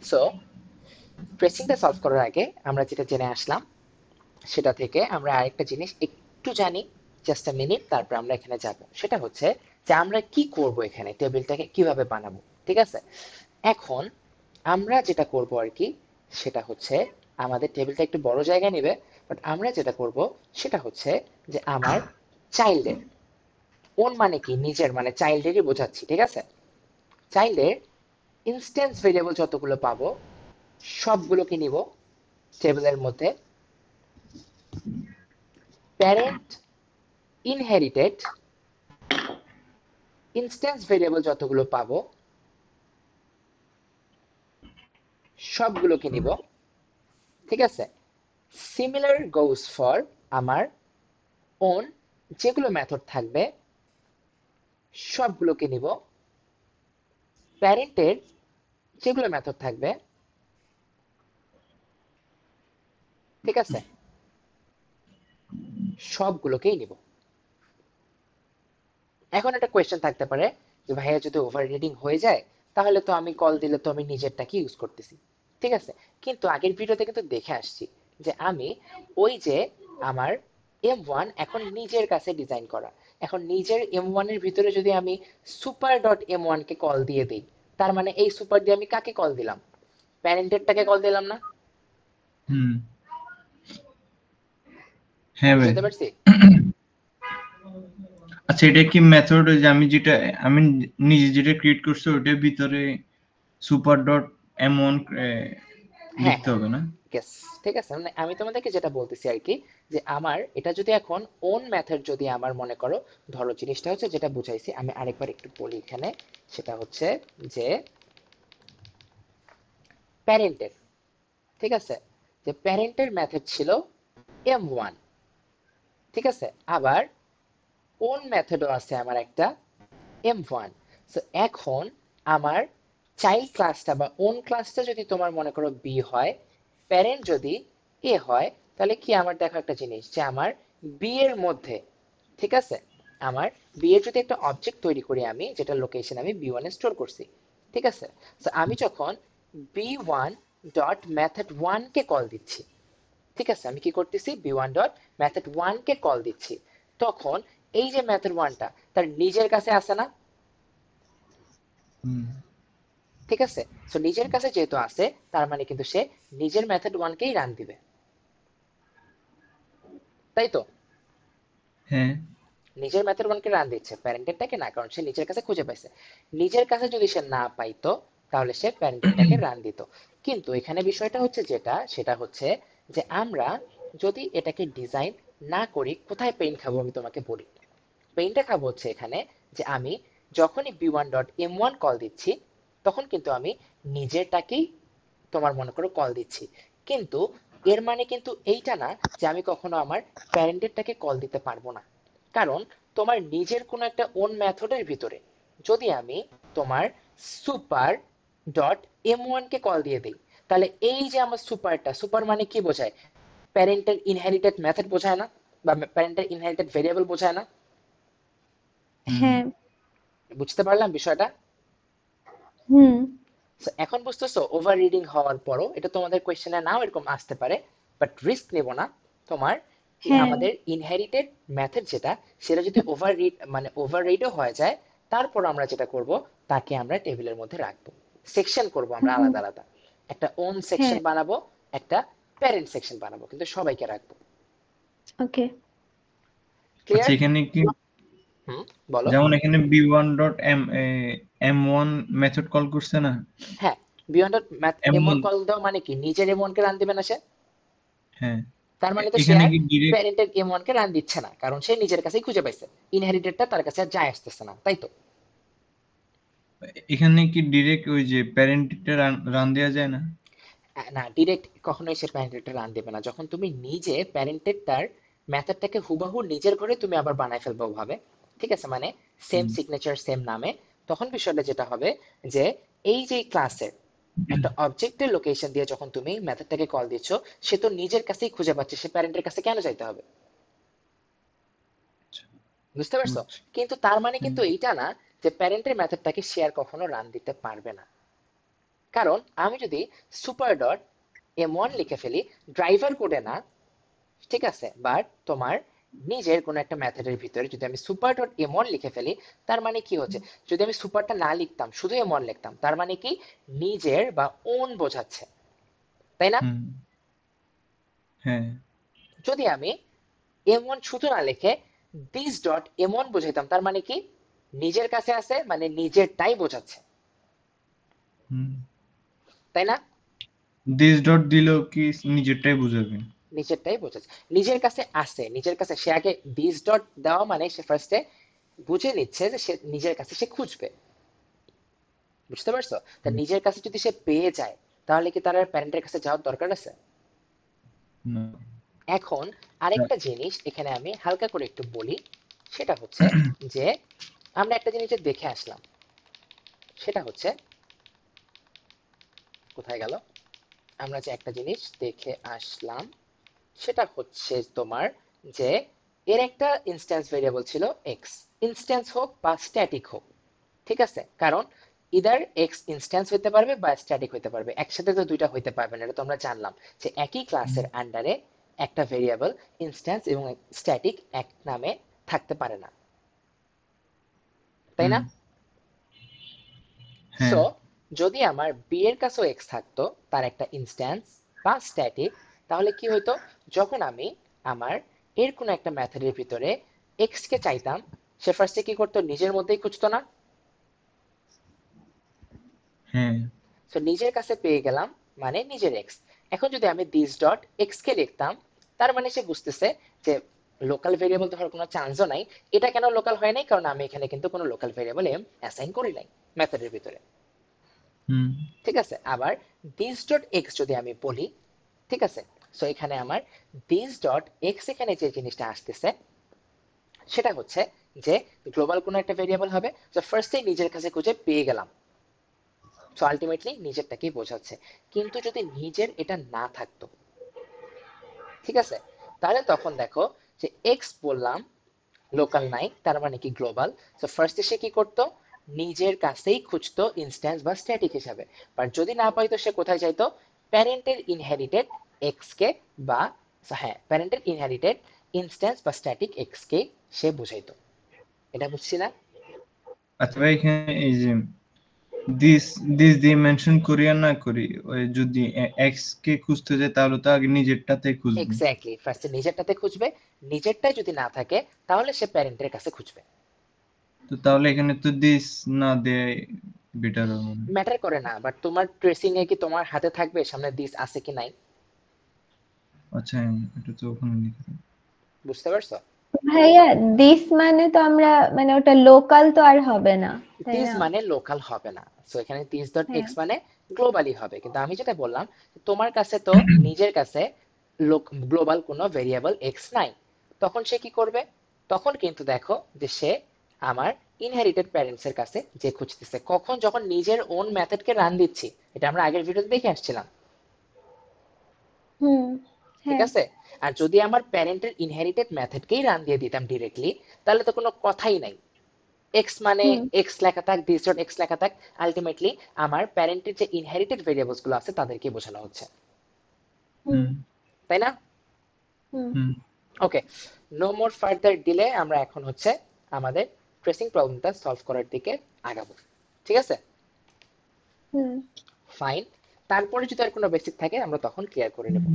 So ট্রেসিংটা solve করার আগে আমরা যেটা জেনে আসলাম সেটা থেকে আমরা আরেকটা জিনিস একটু জানি, জাস্ট আ মিনিট, তারপর আমরা এখানে যাব। সেটা হচ্ছে যে আমরা কি করব, এখানে টেবিলটাকে কিভাবে বানাবো। ঠিক আছে, এখন আমরা যেটা করব আর কি, সেটা হচ্ছে আমাদের টেবিলটা একটু বড় জায়গা নেবে, বাট আমরা যেটা করব সেটা হচ্ছে যে আমার চাইল্ডের, ওন মানে কি নিজের, মানে চাইল্ডেরই বোঝাচ্ছি, ঠিক আছে, চাইল্ডের ইনস্ট্যান্স ভেরিয়েবল যতগুলো পাবো সবগুলোকে নিব টেবিলের মধ্যে। প্যারেন্ট ইনহেরিটেড ইনস্ট্যান্স ভেরিয়েবল যতগুলো পাবো সবগুলোকে নিব। ঠিক আছে, সিমিলার গোস ফর আমার ওন যেগুলো মেথড থাকবে সবগুলোকে নিব। প্যারেন্টের যেগুলো মেথড থাকবে, ঠিক আছে, সবগুলোকেই নিব। এখন একটা কোয়েশ্চেন থাকতে পারে যে ভাইয়া যদি ওভার রিডিং হয়ে যায় তাহলে তো আমি কল দিলে তো আমি নিজেরটাকে ইউজ করতেছি। ঠিক আছে, কিন্তু আগের ভিডিওতে কিন্তু দেখে আসছি যে আমি ওই যে আমার M1 এখন নিজের কাছে ডিজাইন করা, এখন নিজের M1 এর ভিতরে যদি আমি সুপার ডট M1 কে কল দিয়ে দিই, তার মানে এই সুপার দিয়ে আমি কাকে কল দিলাম? প্যারেন্টেডটাকে কল দিলাম না? হুম। হ্যাঁ ভাই। বুঝতে পারছি? আচ্ছা, এটা কি মেথড, যে আমি নিজে যেটা ক্রিয়েট করছি ওটার ভিতরে সুপার ডট এমন হ্যাঁ লিখতে হ্যাঁ, হবে না? yes, ঠিক আছে, মানে আমি তোমাদেরকে যেটা বলতেছি আর কি, যে আমার এটা যদি এখন ওন মেথড যদি আমার মনে করো, ধরো জিনিসটা হচ্ছে যেটা বুঝাইছি, আমি আরেকবার একটু বলি এখানে, সেটা হচ্ছে যে প্যারেন্টের, ঠিক আছে, যে প্যারেন্টের মেথড ছিল M1, ঠিক আছে, আবার ওন মেথডও আছে আমার একটা M1। সো এখন আমার চাইল্ড ক্লাসটা বা ওন ক্লাসটা যদি তোমার মনে করো বি হয়, প্যারেন্ট যদি এ হয়, তাহলে কি আমার দেখো একটা জিনিস, যে আমার বি এর মধ্যে, ঠিক আছে, আমার বি এর যদি একটা অবজেক্ট তৈরি করি আমি, যেটা লোকেশন আমি B1 এ স্টোর করছি, ঠিক আছে, তো আমি যখন B1 ডট মেথড 1 কে কল দিচ্ছি, ঠিক আছে, আমি কি করতেছি, B1 ডট মেথড 1 কে কল দিচ্ছি, তখন এই যে মেথড 1টা তার নিজের কাছে আসে না? হুম। ঠিক আছে, সো নিজের কাছে যেহেতু আছে, তার মানে কিন্তু সে নিজের মেথড 1 কেই রান দিবে, তাই তো? হ্যাঁ। নিজের মেথড 1 কে রান দিচ্ছে, প্যারেন্টেডটাকে না, কারণ সে নিজের কাছে খুঁজে পাইছে। নিজের কাছে যদি সে না পাইতো তাহলে সে প্যারেন্টেডটাকে রান দিত। কিন্তু এখানে বিষয়টা হচ্ছে যেটা, সেটা হচ্ছে যে আমরা যদি এটাকে ডিজাইন না করি, কোথায় পেইন খাবো আমি তোমাকে বলি। পেইনটা খাবো হচ্ছে এখানে, যে আমি যখনই B1 ডট M1 কল দিচ্ছি তখন কিন্তু আমি নিজেরটাকেই তোমার মনে করো কল দিচ্ছি, কিন্তু এর মানে কিন্তু এইটা না যে আমি কখনো আমার প্যারেন্টেডটাকে কল দিতে পারবো না। কারণ তোমার নিজের কোনো একটা ওন মেথডের ভিতরে যদি আমি তোমার সুপার ডট M1 কে কল দিয়ে দিই, তাহলে এই যে আমার সুপারটা, সুপার মানে কি বোঝায়? প্যারেন্টের ইনহেরিটেড মেথড বোঝায় না, বা প্যারেন্টের ইনহেরিটেড ভেরিয়েবল বোঝায় না? হুম। হ্যাঁ। বুঝতে পারলাম বিষয়টা? হুম। So, এখন বুঝতেছো ওভার রিডিং হওয়ার পরও এটা তোমাদের কোয়েশ্চেনে নাও এরকম আসতে পারে, বাট রিস্ক নেব না। তোমার হ্যাঁ। আমাদের ইনহেরিটেড মেথড যেটা, সেটা যদি ওভার রিড মানে ওভার রিডও হয়ে যায়, তারপর আমরা যেটা করব, তাকে আমরা টেবিলের মধ্যে রাখবো, সেকশন করব আমরা হুম। আলাদা আলাদা, একটা ওন সেকশন হ্যাঁ। বানাবো, একটা প্যারেন্ট সেকশন বানাবো, কিন্তু সবাইকে রাখবো। ওকে। আচ্ছা, ক্লিয়ার? এখানে কি হুম, বলো। যেমন এখানে B1 dot M1 method call করছে না? হ্যাঁ, বিয়ন্ড ম্যাথ এমন M1। কল দাও মানে কি নিজের এমন কে রান দিবে না সে? হ্যাঁ। তার মানে তো সে এখানে আর কি ডিরেক্ট প্যারেন্টের M1 কে রান দিচ্ছে না, কারণ সে নিজের কাছেই খুঁজে পাইছে, ইনহেরিটেডটা তার কাছে আর যায় আসতেছে না, তাই তো? এখানে কি ডিরেক্ট ওই যে প্যারেন্টটা রান দেওয়া যায় না? না, ডিরেক্ট কখনোই সে প্যারেন্টেডটা রান দেবে না। যখন তুমি নিজে প্যারেন্টেডটার মেথডটাকে হুবাহু নিজের ঘরে তুমি আবার বানায় ফেলবে ওভাবে, ঠিক আছে, মানে সেম হুম। সিগনেচার সেম নামে, তখন বিষয়টা যেটা হবে যে এই যে ক্লাসের একটা অবজেক্টের লোকেশন দিয়ে যখন তুমি মেথডটাকে কল দিচ্ছ, সে তো নিজের কাছেই খুঁজে পাচ্ছে, সে প্যারেন্টের কাছে কেন যাইতে হবে? আচ্ছা, বুঝতে পারছো? বুঝছি। কিন্তু তার মানে হ্যাঁ। কিন্তু এইটা না যে প্যারেন্টের মেথডটাকে শেয়ার কখনো রান দিতে পারবে না। কারণ আমি যদি সুপার ডট M1 লিখে ফেলি ড্রাইভার কোডে না, ঠিক আছে, বাট তোমার নিজের কোনো একটা মেথডের ভিতরে যদি আমি সুপার ডট M1 লিখে ফেলি, তার মানে কি হচ্ছে, যদি আমি সুপারটা না লিখতাম শুধু M1 লিখতাম, তার মানে কি নিজের বা ওন বোঝাচ্ছে, তাই না? হুম, হ্যাঁ, যদি আমি M1 শুধু না লিখে দিস ডট M1 বোঝাইতাম, তার মানে কি নিজের কাছে আছে, মানে নিজেরটাই বোঝাচ্ছে, হুম। তাই না? দিস ডট দিলেও কি নিজেরটাই বুঝাবে? নিজেরটাই বোঝাচ্ছে, নিজের কাছে আছে, নিজের কাছে সে আগে দিস ডট দেওয়া মানে সে ফার্স্টে বুঝে নিচ্ছে যে সে নিজের কাছে সে খুঁজবে, বুঝতে পারছো? তা হুম, নিজের কাছে যদি সে পেয়ে যায়, তাহলে কি তার প্যারেন্টের কাছে যাওয়ার দরকার আছে? না। এখন আরেকটা জিনিস এখানে আমি হালকা করে একটু বলি, সেটা হচ্ছে যে আমরা একটা জিনিস যে দেখে আসলাম, সেটা হচ্ছে, কোথায় গেল, আমরা যে একটা জিনিস দেখে আসলাম সেটা হচ্ছে তোমার যে এর একটা ইনস্ট্যান্স ভেরিয়েবল ছিল এক্স, ইনস্ট্যান্স হোক বা স্ট্যাটিক হোক, ঠিক আছে, কারণ ইদার এক্স ইনস্ট্যান্স হতে পারবে বা স্ট্যাটিক হতে পারবে, একসাথে তো দুইটা হইতে পারবে না, এটা তো আমরা জানলাম যে একই ক্লাসের আন্ডারে একটা ভেরিয়েবল ইনস্ট্যান্স এবং স্ট্যাটিক এক নামে থাকতে পারে না, তাই হুম, না? হ্যাঁ, সো যদি আমার বি এর কাছেও এক্স থাকতো, তার একটা ইনস্ট্যান্স বা স্ট্যাটিক, তাহলে কি হতো, যখন আমি আমার এর কোনো একটা মেথডের ভিতরে এক্স কে চাইতাম, সে ফার্স্টে কি করতো, নিজের মধ্যেই খুঁজতো না? হ্যাঁ, সো নিজের কাছে পেয়ে গেলাম মানে নিজের এক্স। এখন যদি আমি দিস ডট এক্স কে লিখতাম, তার মানে সে বুঝতেছে যে লোকাল ভেরিয়েবল তো হওয়ার কোনো চান্সও নাই। এটা কেন লোকাল হয় নাই, কারণ আমি এখানে কিন্তু কোনো লোকাল ভেরিয়েবল এম অ্যাসাইন করি নাই মেথডের ভিতরে, হুম, ঠিক আছে? আবার দিস ডট এক্স যদি আমি বলি, ঠিক আছে, সো এখানে আমার দিস ডট এক্স এখানে যে জিনিসটা আসতেছে সেটা হচ্ছে যে গ্লোবাল কোনো একটা ভেরিয়েবল হবে, তো ফার্স্টেই নিজের কাছে খুঁজে পেয়ে গেলাম, সো আলটিমেটলি নিজেরটাকেই বোঝাচ্ছে। কিন্তু যদি নিজের এটা না থাকতো, ঠিক আছে, তাহলে তখন দেখো যে এক্স বললাম লোকাল নাই, তার মানে কি গ্লোবাল, সো ফার্স্টে সে কি করতো, নিজের কাছেই খুঁজতো ইনস্ট্যান্স বা স্ট্যাটিক হিসাবে, বাট যদি না পাইতো সে কোথায় যাইতো, প্যারেন্টের ইনহেরিটেড এক্স কে, বা হ্যাঁ প্যারেন্টের ইনহেরিটেড ইনস্ট্যান্স বা স্ট্যাটিক এক্স কে সে বুঝাইতো। এটা বুঝছি না? আচ্ছা ভাই, এখানে এই যে দিস দিস দিয়ে মেনশন করি আর না করি, ওই যদি এক্স কে খুঁজতে যায় তাহলে তো আগে নিজেরটাতে খুঁজবে। এক্স্যাক্টলি, ফার্স্টে নিজেরটাতে খুঁজবে, নিজেরটাই যদি না থাকে তাহলে সে প্যারেন্টের কাছে খুঁজবে। তো তাহলে এখানে তো দিস না দেয় বেটার হবে না। ম্যাটার করে না, বাট তোমার ট্রেসিং এ কি তোমার হাতে থাকবে সামনে দিস আছে কি নাই? আচ্ছা, হ্যাঁ, এটা তো ওখানে লিখে দাও। বুঝতে পারছো? ভাইয়া দিস মানে তো আমরা মানে ওটা লোকাল তো আর হবে না, তাই দিস না? মানে লোকাল হবে না, সো এখানে দিস ডট হ্যাঁ। এক্স মানে গ্লোবালি হবে, কিন্তু আমি যেটা বললাম তোমার কাছে তো নিজের কাছে গ্লোবাল কোনো ভেরিয়েবল এক্স নাই, তখন সে কি করবে, তখন কিন্তু দেখো যে সে আমার ইনহেরিটেড প্যারেন্টস এর কাছে যে খুঁজতেছে, কখন, যখন নিজের ওন মেথডকে রান দিচ্ছি, এটা আমরা আগের ভিডিওতে দেখে আসছিলাম, হুম। ঠিক হ্যাঁ। আছে? আর যদি আমার প্যারেন্টের ইনহেরিটেড মেথডকেই রান দিয়ে দিতাম ডিরেক্টলি, তাহলে তো কোনো কথাই নাই, এক্স মানে হুম। এক্স লেখা থাক, দিস ডট এক্স লেখা থাক, আলটিমেটলি আমার প্যারেন্টের যে ইনহেরিটেড ভেরিয়েবলস গুলো আছে তাদেরকে বোঝানো হচ্ছে, হুম। হুম, তাই না? হুম। হুম, ওকে, নো মোর ফার্দার ডিলে, আমরা এখন হচ্ছে আমাদের ট্রেসিং প্রবলেমটা সলভ করার দিকে আগাবো, ঠিক আছে? হুম। ফাইন, তারপরে যদি আর কোনো বেসিক থাকে আমরা তখন ক্লিয়ার করে নেব।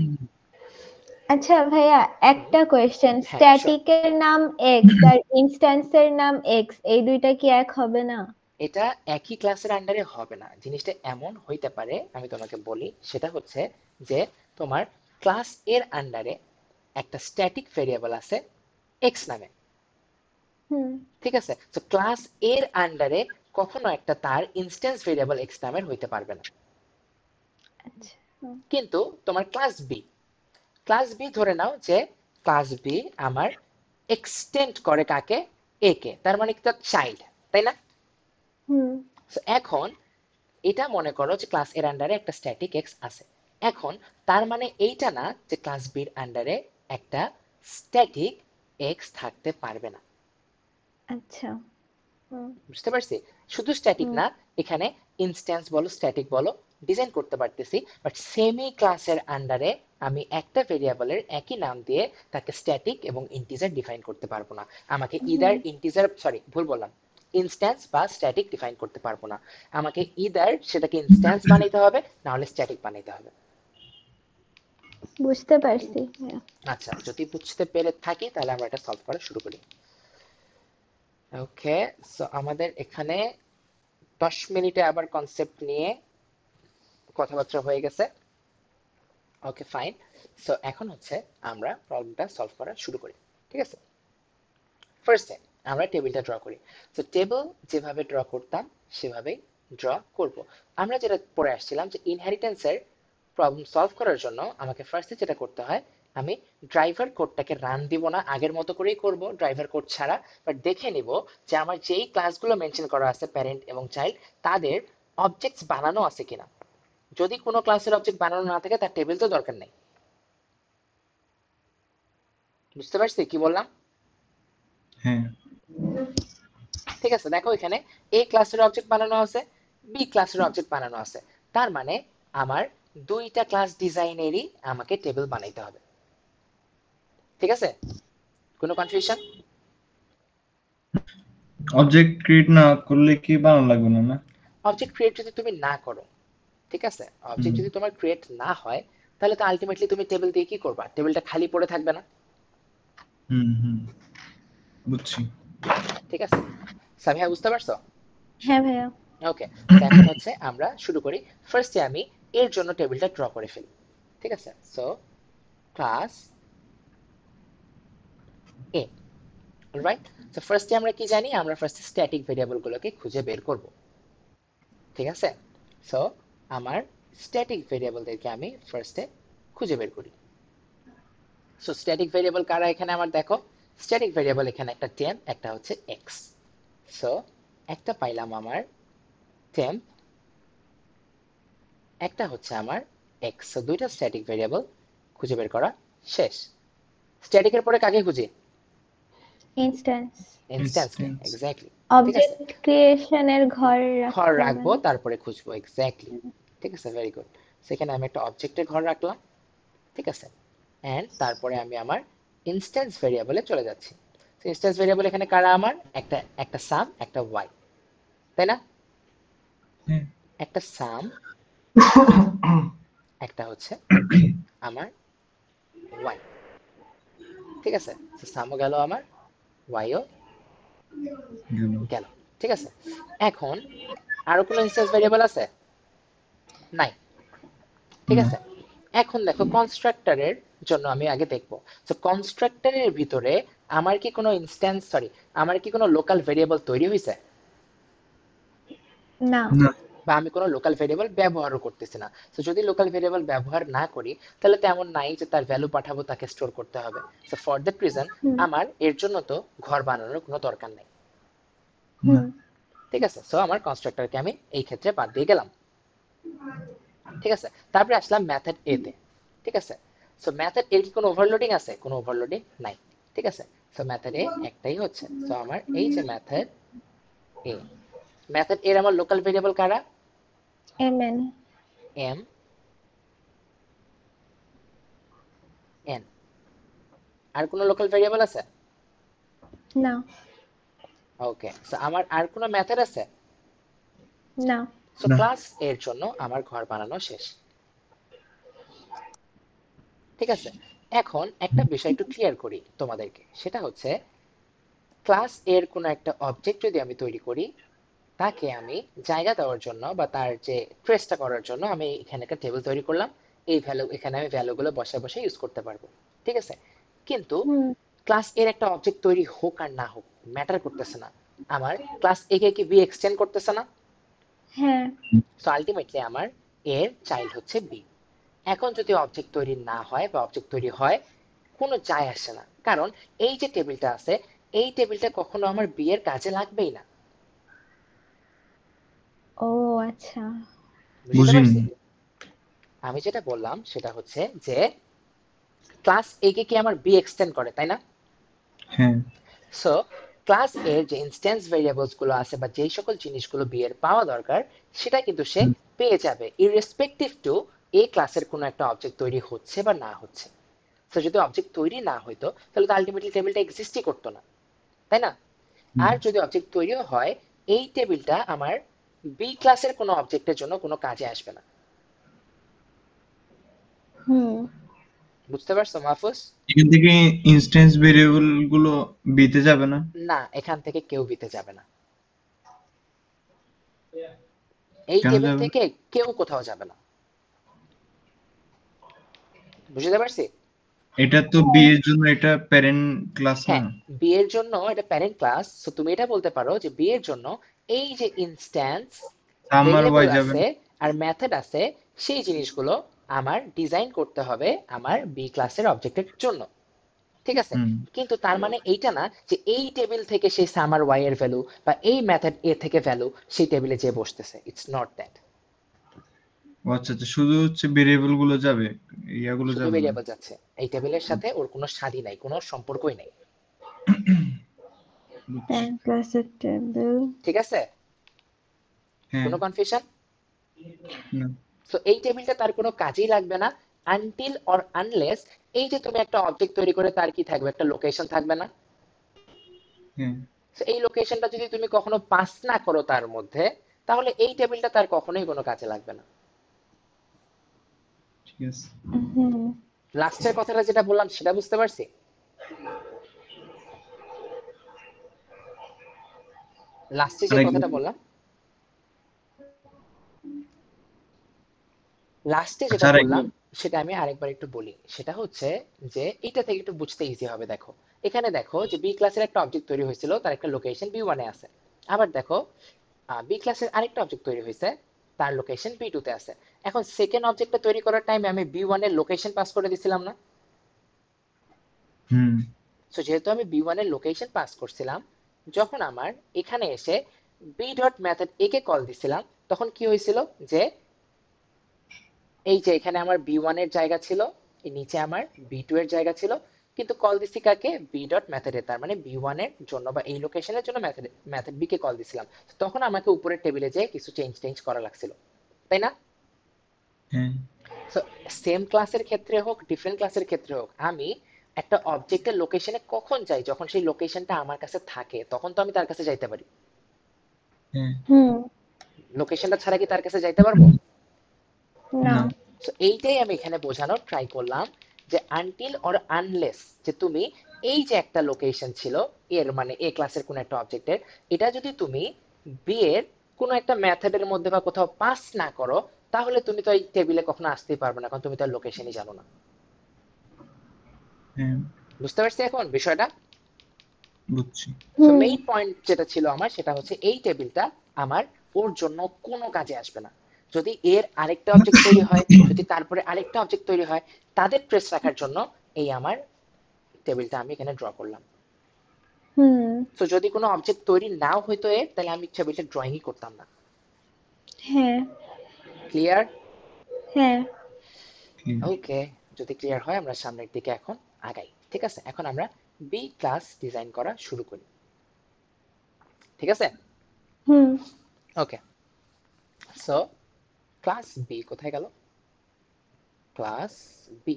আচ্ছা ভাইয়া, একটা কোয়েশ্চেন, হ্যাঁ শিওর। স্ট্যাটিকের নাম এক্স আর ইনস্ট্যান্সের নাম এক্স, এই দুইটা কি এক হবে না? এটা একই ক্লাসের আন্ডারে হবে না, জিনিসটা এমন হইতে পারে, আমি তোমাকে বলি, সেটা হচ্ছে যে তোমার ক্লাস এর আন্ডারে একটা স্ট্যাটিক ভেরিয়েবল আছে এক্স নামে, হুম। ঠিক আছে, তো ক্লাস এর আন্ডারে কখনো একটা তার ইনস্ট্যান্স ভেরিয়েবল এক্স নামের হইতে পারবে না। আচ্ছা। হুম। কিন্তু তোমার ক্লাস বি ধরে নাও যে ক্লাস বি আমার এক্সটেন্ড করে কাকে, এ কে, তার মানে কি তার চাইল্ড, তাই না? হুম। So এখন এটা মনে করো যে ক্লাস এর আন্ডারে একটা স্ট্যাটিক এক্স আছে, এখন তার মানে এইটা না যে ক্লাস বির আন্ডারে একটা স্ট্যাটিক এক্স থাকতে পারবে না, আচ্ছা। হুম। বুঝতে পারছি? শুধু স্ট্যাটিক হুম। না, এখানে ইনস্ট্যান্স বলো স্ট্যাটিক বলো ডিজাইন করতে পারতেছি, বাট সেমি ক্লাসের আন্ডারে আমি একটা ভেরিয়েবলের একই নাম দিয়ে তাকে স্ট্যাটিক এবং ইন্টিজার ডিফাইন করতে পারবো না। আমাকে ইদার ইন্টিজার, সরি ভুল বললাম, ইনস্ট্যান্স বা স্ট্যাটিক ডিফাইন করতে পারবো না। আমাকে ইদার সেটাকে ইনস্ট্যান্স বানাইতে হবে, না হলে স্ট্যাটিক বানাইতে হবে। বুঝতে পারছি। আচ্ছা, যদি বুঝতে পেরে থাকি তাহলে আমরা এটা সলভ করা শুরু করি। ওকে, সো আমাদের এখানে 10 মিনিটে আবার কনসেপ্ট নিয়ে কথাবার্তা হয়ে গেছে। Okay fine. সো এখন হচ্ছে আমরা প্রবলেমটা সলভ করা শুরু করি, ঠিক আছে? ফার্স্টে আমরা টেবিলটা ড্র করি। সো টেবিল যেভাবে ড্র করতাম সেভাবেই ড্র করব। আমরা যেটা পড়ে আসছিলাম যে ইনহেরিটেন্সের প্রবলেম সলভ করার জন্য আমাকে ফার্স্টে যেটা করতে হয়, আমি ড্রাইভার কোডটাকে রান দিব না, আগের মতো করেই করব ড্রাইভার কোড ছাড়া, বাট দেখে নিব যে আমার যেই ক্লাসগুলো মেনশন করা আছে প্যারেন্ট এবং চাইল্ড, তাদের অবজেক্টস বানানো আছে কিনা। যদি কোনো ক্লাসের অবজেক্ট বানানো না থাকে তার টেবিল তো দরকার নেই। বুঝতে পারছি কি বললাম? হ্যাঁ ঠিক আছে, দেখো এখানে এ ক্লাসের অবজেক্ট বানানো আছে, বি ক্লাসের অবজেক্ট বানানো আছে, তার মানে আমার দুইটা ক্লাস ডিজাইনেরই আমাকে টেবিল বানাইতে হবে। ঠিক আছে, কোনো কনফিউশন? অবজেক্ট ক্রিয়েট না করলে কি বানানো লাগবে না না? অবজেক্ট ক্রিয়েট যদি তুমি না করো, ঠিক আছে, অবজেক্ট যদি তোমার ক্রিয়েট না হয়, তাহলে তো আলটিমেটলি তুমি টেবিল দিয়ে কি করবা? টেবিলটা খালি পড়ে থাকবে না? হুম বুঝছি। ঠিক আছে, সামিয়া বুঝতে পারছো? হ্যাঁ ভাইয়া। ওকে, এখন হচ্ছে আমরা শুরু করি। ফার্স্টে আমি এর জন্য টেবিলটা ড্র করে ফেলি, ঠিক আছে? সো ক্লাস এ, অলরাইট। সো ফার্স্টে আমরা কি জানি? আমরা ফার্স্টে স্ট্যাটিক ভেরিয়েবলগুলোকে খুঁজে বের করব, ঠিক আছে? সো আমার স্ট্যাটিক ভেরিয়েবলদেরকে আমি ফার্স্টে খুঁজে বের করি। সো স্ট্যাটিক ভেরিয়েবল কারা এখানে? আমার দেখো স্ট্যাটিক ভেরিয়েবল এখানে একটা টেম্প, একটা হচ্ছে এক্স। সো একটা পাইলাম আমার টেম্প, একটা হচ্ছে আমার এক্স। সো দুইটা স্ট্যাটিক ভেরিয়েবল খুঁজে বের করা শেষ। স্ট্যাটিকের পরে কাকে খুঁজি? ইনস্ট্যান্স। ইনস্ট্যান্সকে, Instance. এক্স্যাক্টলি। ঠিক আছে, অবজেক্ট ক্রিয়েশনের ঘর ঘর রাখতে রাখবো, হবে। তারপরে খুঁজবো, এক্স্যাক্টলি। ঠিক আছে, ভেরি গুড। সেখানে আমি একটা অবজেক্টের ঘর রাখলাম, ঠিক আছে, এন্ড তারপরে আমি আমার ইনস্ট্যান্স ভেরিয়েবলে চলে যাচ্ছি। ইনস্ট্যান্স ভেরিয়েবল এখানে কারা? আমার একটা সাম, একটা ওয়াই, তাই না? হ্যাঁ একটা সাম, একটা হচ্ছে আমার ওয়াই, ঠিক আছে? সামও গেল আমার, ওয়াইও গেল। গেল, ঠিক আছে। এখন আরো কোনো ইনস্ট্যান্স ভেরিয়েবল আছে? নাই, ঠিক না। আছে। এখন দেখো কনস্ট্রাক্টরের জন্য আমি আগে দেখবো, তো কনস্ট্রাক্টরের ভিতরে আমার কি কোনো ইনস্ট্যান্স, সরি, আমার কি কোনো লোকাল ভেরিয়েবল তৈরি হয়েছে? না। না বা আমি কোনো লোকাল ভেরিয়েবল ব্যবহারও করতেছি না। তো যদি লোকাল ভেরিয়েবল ব্যবহার না করি, তাহলে তেমন নাই যে তার ভ্যালু পাঠাবো, তাকে স্টোর করতে হবে। সো ফর দ্যাট রিজন হুম আমার এর জন্য তো ঘর বানানোর কোনো দরকার নেই, না হুম ঠিক আছে। সো আমার কনস্ট্রাক্টরকে আমি এই ক্ষেত্রে বাদ দিয়ে গেলাম, ঠিক আছে। তারপরে আসলাম মেথড এ তে, ঠিক আছে। সো মেথড এর কি কোনো ওভারলোডিং আছে? কোনো ওভারলোডিং নাই, ঠিক আছে। সো মেথড এ একটাই হচ্ছে। সো আমার এই যে মেথড এ, মেথড এর আমার লোকাল ভেরিয়েবল কারা? এমএন। M N. আর কোনো লোকাল ভেরিয়েবল আছে? না। ওকে, সো আমার আর কোনো মেথড আছে? না। সো না ক্লাস এর জন্য আমার ঘর বানানো শেষ, ঠিক আছে। এখন একটা বিষয় একটু ক্লিয়ার করি তোমাদেরকে, সেটা হচ্ছে ক্লাস এর কোনো একটা অবজেক্ট যদি আমি তৈরি করি, তাকে আমি জায়গা দেওয়ার জন্য বা তার যে ট্রেসটা করার জন্য আমি এখানে একটা টেবিল তৈরি করলাম। এই ভ্যালু, এখানে আমি ভ্যালুগুলো বসে বসে ইউজ করতে পারবো, ঠিক আছে। কিন্তু হুম ক্লাস এর একটা অবজেক্ট তৈরি হোক আর না হোক ম্যাটার করতেছে না, আমার ক্লাস এ কে কি বি এক্সটেন্ড করতেছে না? হ্যাঁ। সো আলটিমেটলি আমার এর চাইল্ড হচ্ছে বি। এখন যদি অবজেক্ট তৈরি না হয় বা অবজেক্ট তৈরি হয়, কোনো যায় আসে না, কারণ এই যে টেবিলটা আছে, এই টেবিলটা কখনো আমার বি এর কাজে লাগবেই না। ও আচ্ছা। বুঝতে বুঝিনি। পারছি? আমি যেটা বললাম সেটা হচ্ছে যে ক্লাস এ কে কি আমার বি এক্সটেন্ড করে, তাই না? হ্যাঁ সো ক্লাস এর যে ইনস্ট্যান্স ভেরিয়েবলস গুলো আছে বা যেই সকল জিনিসগুলো বি এর পাওয়া দরকার, সেটা কিন্তু সে পেয়ে যাবে ইররেসপেক্টিভ টু এই ক্লাসের কোনো একটা অবজেক্ট তৈরি হচ্ছে বা না হচ্ছে। তো যদি অবজেক্ট তৈরি না হইতো তাহলে তো আলটিমেটলি টেবিলটা এক্সিস্টই করতো না, তাই না? হুম, আর যদি অবজেক্ট তৈরিও হয়, এই টেবিলটা আমার বি ক্লাসের কোনো অবজেক্টের জন্য কোনো কাজে আসবে না। হুম বুঝতে পারছো মাহফুজ? এখান থেকে ইনস্ট্যান্স ভেরিয়েবল গুলো বিতে যাবে না? না, এখান থেকে কেউ বিতে যাবে না, এই কেন টেবিল যাবে না? থেকে কেউ কোথাও যাবে না। বুঝতে পারছি? এটা তো বি এর জন্য এটা প্যারেন্ট ক্লাস না? হ্যাঁ, বি এর জন্য এটা প্যারেন্ট ক্লাস, তো তুমি এটা বলতে পারো যে বি এর জন্য এই যে ইনস্ট্যান্স সামার ওয়াই ভেরিয়েবল যাবে আছে না? আর মেথড আছে, সেই জিনিসগুলো আমার ডিজাইন করতে হবে আমার বি ক্লাসের অবজেক্টের জন্য। ঠিক আছে? হুম, কিন্তু তার মানে এইটা না যে এই টেবিল থেকে সেই সামার ওয়াই এর ভ্যালু বা এই মেথড এ থেকে ভ্যালু সেই টেবিলে যে বসতেছে, ইটস নট দ্যাট। ও আচ্ছা আচ্ছা, শুধু হচ্ছে ভেরিয়েবল গুলো যাবে, ইয়াগুলো শুধু যাবে না? ভেরিয়েবল যাচ্ছে, এই টেবিলের সাথে ওর কোনো স্বাদই নাই, কোনো সম্পর্কই নাই। বুঝছি। প্যারেন্ট ক্লাসের টেবিল। ঠিক আছে? হ্যাঁ। কোনো কনফিউশন? না। সো এই টেবিলটা তার কোনো কাজেই লাগবে না আনটিল অর আনলেস এই যে তুমি একটা অবজেক্ট তৈরি করে তার কি থাকবে, একটা লোকেশন থাকবে না? হ্যাঁ, So এই লোকেশনটা যদি তুমি কখনো পাস না করো তার মধ্যে, তাহলে এই টেবিলটা তার কখনোই কোনো কাজে লাগবে না। ঠিক আছে। হুম লাস্টের কথাটা যেটা বললাম সেটা বুঝতে পারছি? লাস্টে যে আরেকবার। কথাটা বললাম, লাস্টে আচ্ছা, যেটা বললাম আরেকবার। সেটা আমি আরেকবার একটু বলি। সেটা হচ্ছে যে এটা থেকে একটু বুঝতে ইজি হবে। দেখো, এখানে দেখো যে বি ক্লাসের একটা অবজেক্ট তৈরি হয়েছিল, তার একটা লোকেশন বি ওয়ানে আছে। আবার দেখো বি ক্লাসের আরেকটা অবজেক্ট তৈরি হয়েছে, তার লোকেশন বি টু তে আছে। এখন সেকেন্ড অবজেক্টটা তৈরি করার টাইমে আমি বি ওয়ানের লোকেশন পাস করে দিছিলাম না? হুম, সো যেহেতু আমি বি ওয়ানের লোকেশন পাস করছিলাম, যখন আমার এখানে এসে বি ডট মেথড এ কে কল দিছিলাম, তখন কি হয়েছিল যে এই যে এখানে আমার বি ওয়ান এর জায়গা ছিল, এই নিচে আমার বি টু এর জায়গা ছিল, কিন্তু কল দিছি কাকে? বি ডট মেথডে, তার মানে বি ওয়ান এর জন্য বা এই লোকেশনের জন্য মেথড মেথড বি কে কল দিছিলাম। তখন আমাকে উপরের টেবিলে যেয়ে কিছু চেঞ্জ টেঞ্জ করা লাগছিল, তাই না? হ্যাঁ, সো সেম ক্লাসের ক্ষেত্রে হোক, ডিফারেন্ট ক্লাসের ক্ষেত্রে হোক, আমি একটা অবজেক্টের লোকেশনে কখন যাই? যখন সেই লোকেশনটা আমার কাছে থাকে, তখন তো আমি তার কাছে যাইতে পারি। হ্যাঁ। হুম লোকেশনটা ছাড়া কি তার কাছে যাইতে পারবো? না না। সো এইটাই আমি এখানে বোঝানোর ট্রাই করলাম, যে আনটিল অর আনলেস যে তুমি এই যে একটা লোকেশন ছিল এর মানে এ ক্লাসের কোন একটা অবজেক্টের, এটা যদি তুমি বি এর কোন একটা মেথডের মধ্যে বা কোথাও পাস না করো, তাহলে তুমি তো এই টেবিলে কখনো আসতেই পারবে না, কারণ তুমি তার লোকেশনই জানো না। হ্যাঁ, বুঝতে পারছি এখন বিষয়টা? বুঝছি। সো হুম মেইন পয়েন্ট যেটা ছিল আমার, সেটা হচ্ছে এই টেবিলটা আমার ওর জন্য কোনো কাজে আসবে না। যদি এর আরেকটা অবজেক্ট তৈরি হয়, যদি তারপরে আরেকটা অবজেক্ট তৈরি হয়, তাদের ট্রেস রাখার জন্য এই আমার টেবিলটা আমি এখানে ড্র করলাম। হুম তো যদি কোনো অবজেক্ট তৈরি নাও হইতো এর, তাহলে আমি টেবিলটা ড্রয়িংই করতাম না। হ্যাঁ ক্লিয়ার? হ্যাঁ ক্লিয়ার। ওকে, যদি ক্লিয়ার হয় আমরা সামনের দিকে এখন আগাই। ঠিক আছে, এখন আমরা বি ক্লাস ডিজাইন করা শুরু করি। ঠিক আছে? হুম ওকে, সো ক্লাস বি কোথায় গেল? ক্লাস বি,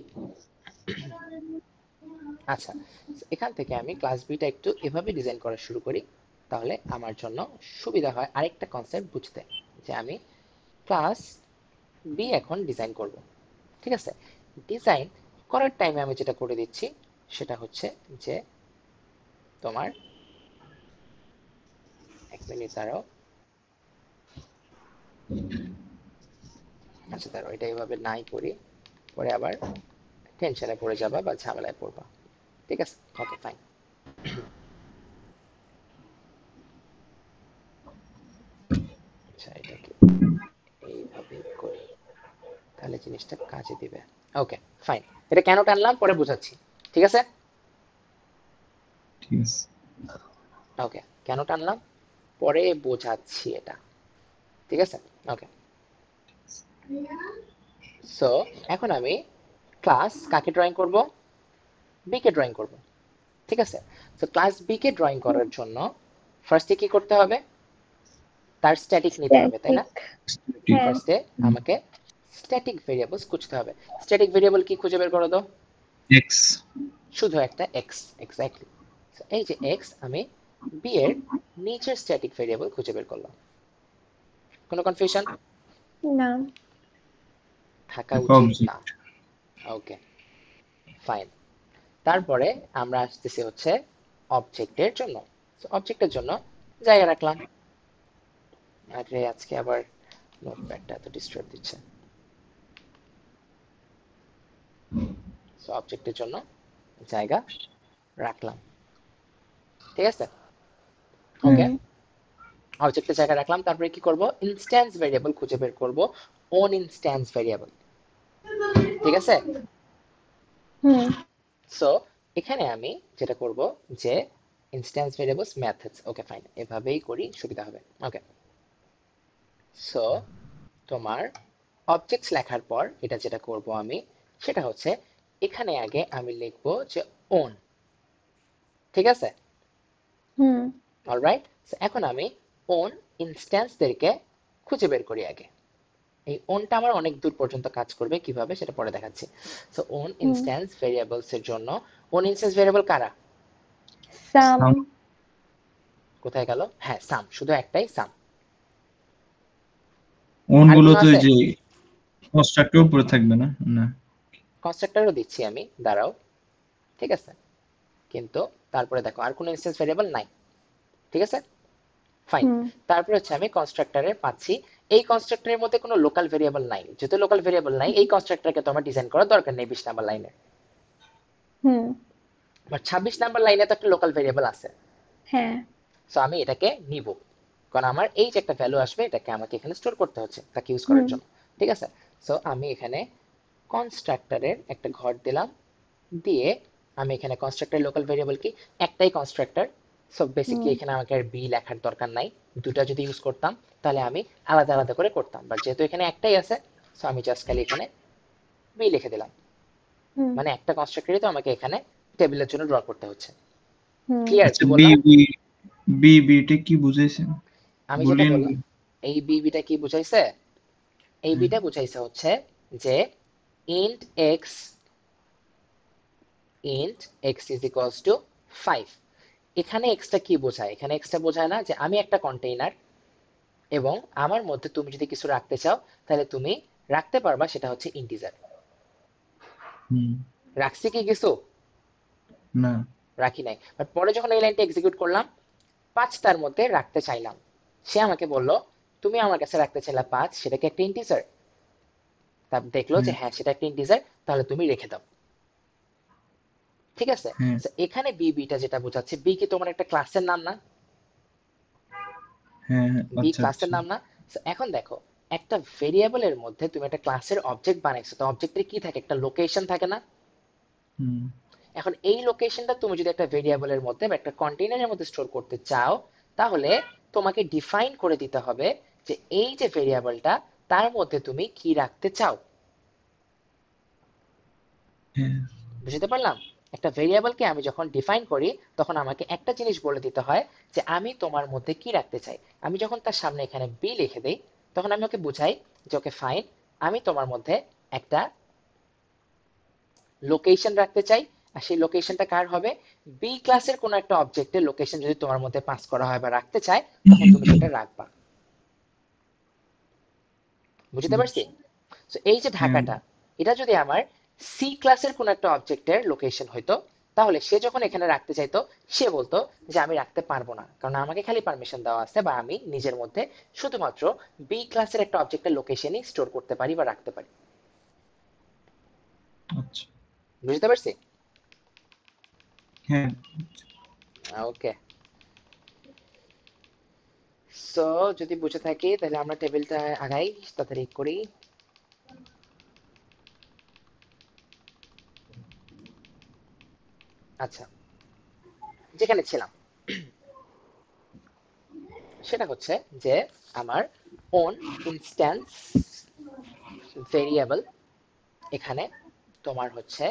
আচ্ছা, এখান থেকে আমি ক্লাস বিটা একটু এভাবে ডিজাইন করা শুরু করি, তাহলে আমার জন্য সুবিধা হয় আরেকটা কনসেপ্ট বুঝতে, যে আমি ক্লাস বি এখন ডিজাইন করব। ঠিক আছে? ডিজাইন করার টাইমে আমি যেটা করে দিচ্ছি সেটা হচ্ছে যে তোমার, এক মিনিট দাঁড়াও, আচ্ছা দাঁড়াও, এটা এইভাবে নাই করি, পরে আবার টেনশনে পড়ে যাবা বা ঝামেলায় পড়বা। ঠিক আছে, ওকে ফাইন। আচ্ছা, এটাকে এইভাবে করি, তাহলে জিনিসটা কাজে দিবে। ওকে ফাইন, এটা কেন টানলাম পরে বোঝাচ্ছি। ঠিক আছে? ঠিক আছে। ওকে, কেন টানলাম পরে বোঝাচ্ছি এটা। ঠিক আছে? ওকে, সো এখন আমি ক্লাস কাকে ড্রয়িং করব? বি কে ড্রয়িং করব। ঠিক আছে? তো ক্লাস বি কে ড্রয়িং করার জন্য ফার্স্টে কি করতে হবে? তার স্ট্যাটিক নিতে হবে, তাই না? স্ট্যাটিক হ্যাঁ ফার্স্টে আমাকে স্ট্যাটিক ভেরিয়েবলস খুঁজতে হবে। স্ট্যাটিক ভেরিয়েবল কি খুঁজে বের করো তো? এক্স। শুধু একটা এক্স, এক্স্যাক্টলি। এই যে এক্স, আমি বি এর নিচের স্ট্যাটিক ভেরিয়েবল খুঁজে বের করলাম। কোনো কনফিউশন না থাকা উচিত না। অবজেক্ট। ওকে, ফাইন। তারপরে আমরা আসতেছি হচ্ছে অবজেক্টের জন্য। অবজেক্টের জন্য জায়গা রাখলাম। আরে আজকে আবার নোটপ্যাডটা এত ডিস্টার্ব দিচ্ছে। সো অবজেক্টের জন্য জায়গা রাখলাম, ঠিক আছে? ওকে, হুম অবজেক্টের জায়গা রাখলাম। তারপরে কি করব? ইনস্ট্যান্স ভেরিয়েবল খুঁজে বের করব, ওন ইনস্ট্যান্স ভেরিয়েবল, ঠিক আছে? হুম সো এখানে আমি যেটা করব যে instance variables methods, okay fine, এভাবেই করি, সুবিধা হবে। ওকে, সো তোমার অবজেক্টস লেখার পর এটা যেটা করব আমি, সেটা হচ্ছে এখানে আগে আমি লিখব যে ওন, ঠিক আছে? হুম অলরাইট, এখন আমি ওন ইনস্ট্যান্সদেরকে খুঁজে বের করি আগে। এই ওনটা আমার অনেক দূর পর্যন্ত কাজ করবে, কিভাবে সেটা পরে দেখাচ্ছি। So own hmm instance variables এর জন্য, ওন ইনস্ট্যান্স ভেরিয়েবল কারা? সাম কোথায় গেল? হ্যাঁ, সাম, শুধু একটাই সাম। ওন আর গুলো কোনো তো আছে? এই যে কনস্ট্রাক্টর উপরে থাকবে না? না। কনস্ট্রাক্টরও দিচ্ছি আমি, দাঁড়াও, ঠিক আছে? কিন্তু তারপরে দেখো আর কোনো ইনস্ট্যান্স ভেরিয়েবল নাই, ঠিক আছে? ফাইন। হুম তারপরে হচ্ছে আমি কনস্ট্রাক্টরে পাচ্ছি, এই কনস্ট্রাক্টরের মধ্যে কোনো লোকাল ভেরিয়েবল নাই। যেহেতু লোকাল ভেরিয়েবল নাই, এই কনস্ট্রাক্টরকে তো আমার ডিজাইন করার দরকার নেই 20 নাম্বার লাইনে। হুম বাট 26 নাম্বার লাইনে তো একটা লোকাল ভেরিয়েবল আছে। হ্যাঁ সো আমি এটাকে নিব, কারণ আমার এই যে একটা ভ্যালু আসবে, এটাকে আমাকে এখানে স্টোর করতে হচ্ছে তাকে ইউজ করার হুম জন্য, ঠিক আছে? সো আমি এখানে কনস্ট্রাক্টরের একটা ঘর দিলাম, দিয়ে আমি এখানে কনস্ট্রাক্টর লোকাল ভেরিয়েবল কি? একটাই কনস্ট্রাক্টর। সো বেসিক্যালি হুম এখানে আমাকে আর বি লেখার দরকার নাই। দুটা যদি ইউজ করতাম তাহলে আমি আলাদা আলাদা করে করতাম, বাট যেহেতু এখানে একটাই আছে, সো আমি জাস্ট খালি এখানে বি লিখে দিলাম। হুম মানে একটা কনস্ট্রাক্টরই তো আমাকে এখানে টেবিলের জন্য ড্র করতে হচ্ছে। হুম ক্লিয়ার আচ্ছা, কি বি বললাম? বি বি বিটা কি বুঝাইছেন? আমি যেটা বুলিয়ান বি। বললাম, এই বি বিটা কি বুঝাইছে? এই হ্যাঁ। বিটা বুঝাইছে হচ্ছে যে int x is equals to 5। এখানে এক্সটা কি বোঝায়? এখানে এক্সটা বোঝায় না যে আমি একটা কন্টেইনার, এবং আমার মধ্যে তুমি যদি কিছু রাখতে চাও তাহলে তুমি রাখতে পারবা, সেটা হচ্ছে ইন্টিজার। হুম। রাখছি কি কিছু? না। রাখি নাই। বাট পরে যখন এই লাইনটা এক্সিকিউট করলাম, 5 তার মধ্যে রাখতে চাইলাম, সে আমাকে বলল তুমি আমার কাছে রাখতে চাইলা 5, সেটা কি একটা ইন্টিজার? তারপর দেখলো যে হ্যাঁ। হ্যাঁ সেটা একটা ইন্টিজার, তাহলে তুমি রেখে দাও, ঠিক আছে? হ্যাঁ। So, এখানে বি বিটা যেটা বোঝাচ্ছে, বি কি তোমার একটা ক্লাসের নাম না? হ্যাঁ। হ্যাঁ, বি আচ্ছা ক্লাসের আচ্ছা। নাম না? So, এখন দেখো, একটা ভেরিয়েবলের মধ্যে তুমি একটা ক্লাসের অবজেক্ট বানাইছো, তো অবজেক্টের কি থাকে? একটা লোকেশন থাকে না? হুম। এখন এই লোকেশনটা তুমি যদি একটা ভেরিয়েবলের মধ্যে বা একটা কন্টেইনারের মধ্যে স্টোর করতে চাও, তাহলে তোমাকে ডিফাইন করে দিতে হবে যে এই যে ভেরিয়েবলটা, তার মধ্যে তুমি কি রাখতে চাও। হ্যাঁ। বুঝতে পারলাম? একটা ভেরিয়েবলকে আমি যখন ডিফাইন করি, তখন আমাকে একটা জিনিস বলে দিতে হয় যে আমি তোমার মধ্যে কি রাখতে চাই। আমি যখন তার সামনে এখানে বি লিখে দেই, তখন আমি ওকে বুঝাই যে ওকে ফাইন, আমি তোমার মধ্যে একটা লোকেশন রাখতে চাই। আর সেই লোকেশনটা কার হবে? বি ক্লাসের কোনো একটা অবজেক্টের লোকেশন যদি তোমার মধ্যে পাস করা হয় বা রাখতে চায়, তখন তুমি সেটা রাখবা। বুঝতে পারছি? তো এই যে হ্যাঁ। ঢাকাটা, এটা যদি আমার সি ক্লাসের কোনো একটা অবজেক্টের লোকেশন হইতো, তাহলে সে যখন এখানে রাখতে চাইতো, সে বলতো যে আমি রাখতে পারবো না, কারণ আমাকে খালি পারমিশন দেওয়া আছে, বা আমি নিজের মধ্যে শুধুমাত্র বি ক্লাসের একটা অবজেক্টের লোকেশনই স্টোর করতে পারি বা রাখতে পারি। আচ্ছা। বুঝতে পারছি? হ্যাঁ। ওকে, সো যদি বুঝে থাকি তাহলে আমরা টেবিলটা আগাই, তাড়াতাড়ি করি। আচ্ছা, যেখানে ছিলাম সেটা হচ্ছে যে আমার ওন ইনস্ট্যান্স ভেরিয়েবল, এখানে তোমার হচ্ছে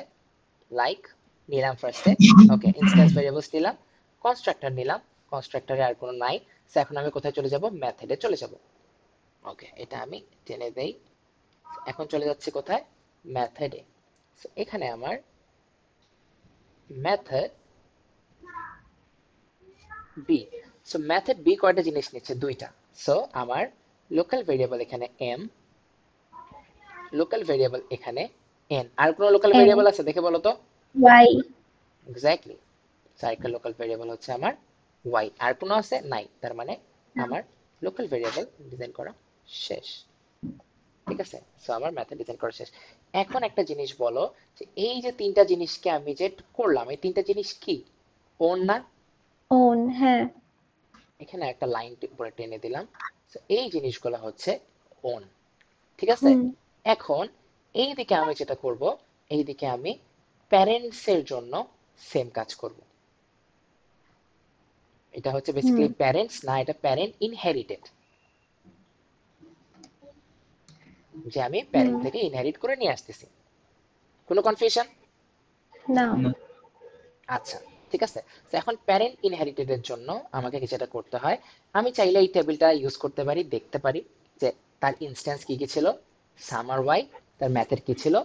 লাইক নিলাম ফার্স্টে, ওকে ইনস্ট্যান্স ভেরিয়েবলস নিলাম, কনস্ট্রাক্টর নিলাম, কনস্ট্রাক্টরে আর কোনো নাই। সো এখন আমি কোথায় চলে যাব, মেথডে চলে যাব। ওকে, এটা আমি টেনে দেই। এখন চলে যাচ্ছি কোথায়, মেথডে। সো এখানে আমার method B. So method B কয়টা জিনিস নিচ্ছে, দুইটা। সো আমার লোকাল ভেরিয়েবল এখানে এম, লোকাল ভেরিয়েবল এখানে এন। আর কোনো লোকাল n ভেরিয়েবল আছে দেখে বলো তো। y exactly, circle local variable হচ্ছে আমার ওয়াই। আর কোনো আছে নাই, তার মানে আমার লোকাল ভেরিয়েবল ডিজাইন করা শেষ। ঠিক আছে, সো আমার মেথড ডিজাইন করা শেষ। এখন একটা জিনিস বলো, যে এই যে তিনটা জিনিসকে আমি যে করলাম, এই তিনটা জিনিস কি, ওন না? own, হ্যাঁ এখানে একটা লাইন উপরে টেনে দিলাম। So, এই জিনিসগুলো হচ্ছে ওন। ঠিক আছে, হুম এখন এই দিকে আমি যেটা করব, এই দিকে আমি প্যারেন্টস এর জন্য সেম কাজ করব। এটা হচ্ছে হুম বেসিক্যালি প্যারেন্টস না, এটা প্যারেন্ট ইনহেরিটেড, যে আমি হুম প্যারেন্ট থেকে ইনহেরিট করে নিয়ে আসতেছি। কোনো কনফিউশন? না না। আচ্ছা, ঠিক আছে। তো এখন প্যারেন্ট ইনহেরিটেড এর জন্য আমাকে যেটা করতে হয়, আমি চাইলে এই টেবিলটা ইউজ করতে পারি, দেখতে পারি যে তার ইনস্ট্যান্স কি কি ছিল, সামার ওয়াই, তার ম্যাথের কি ছিল,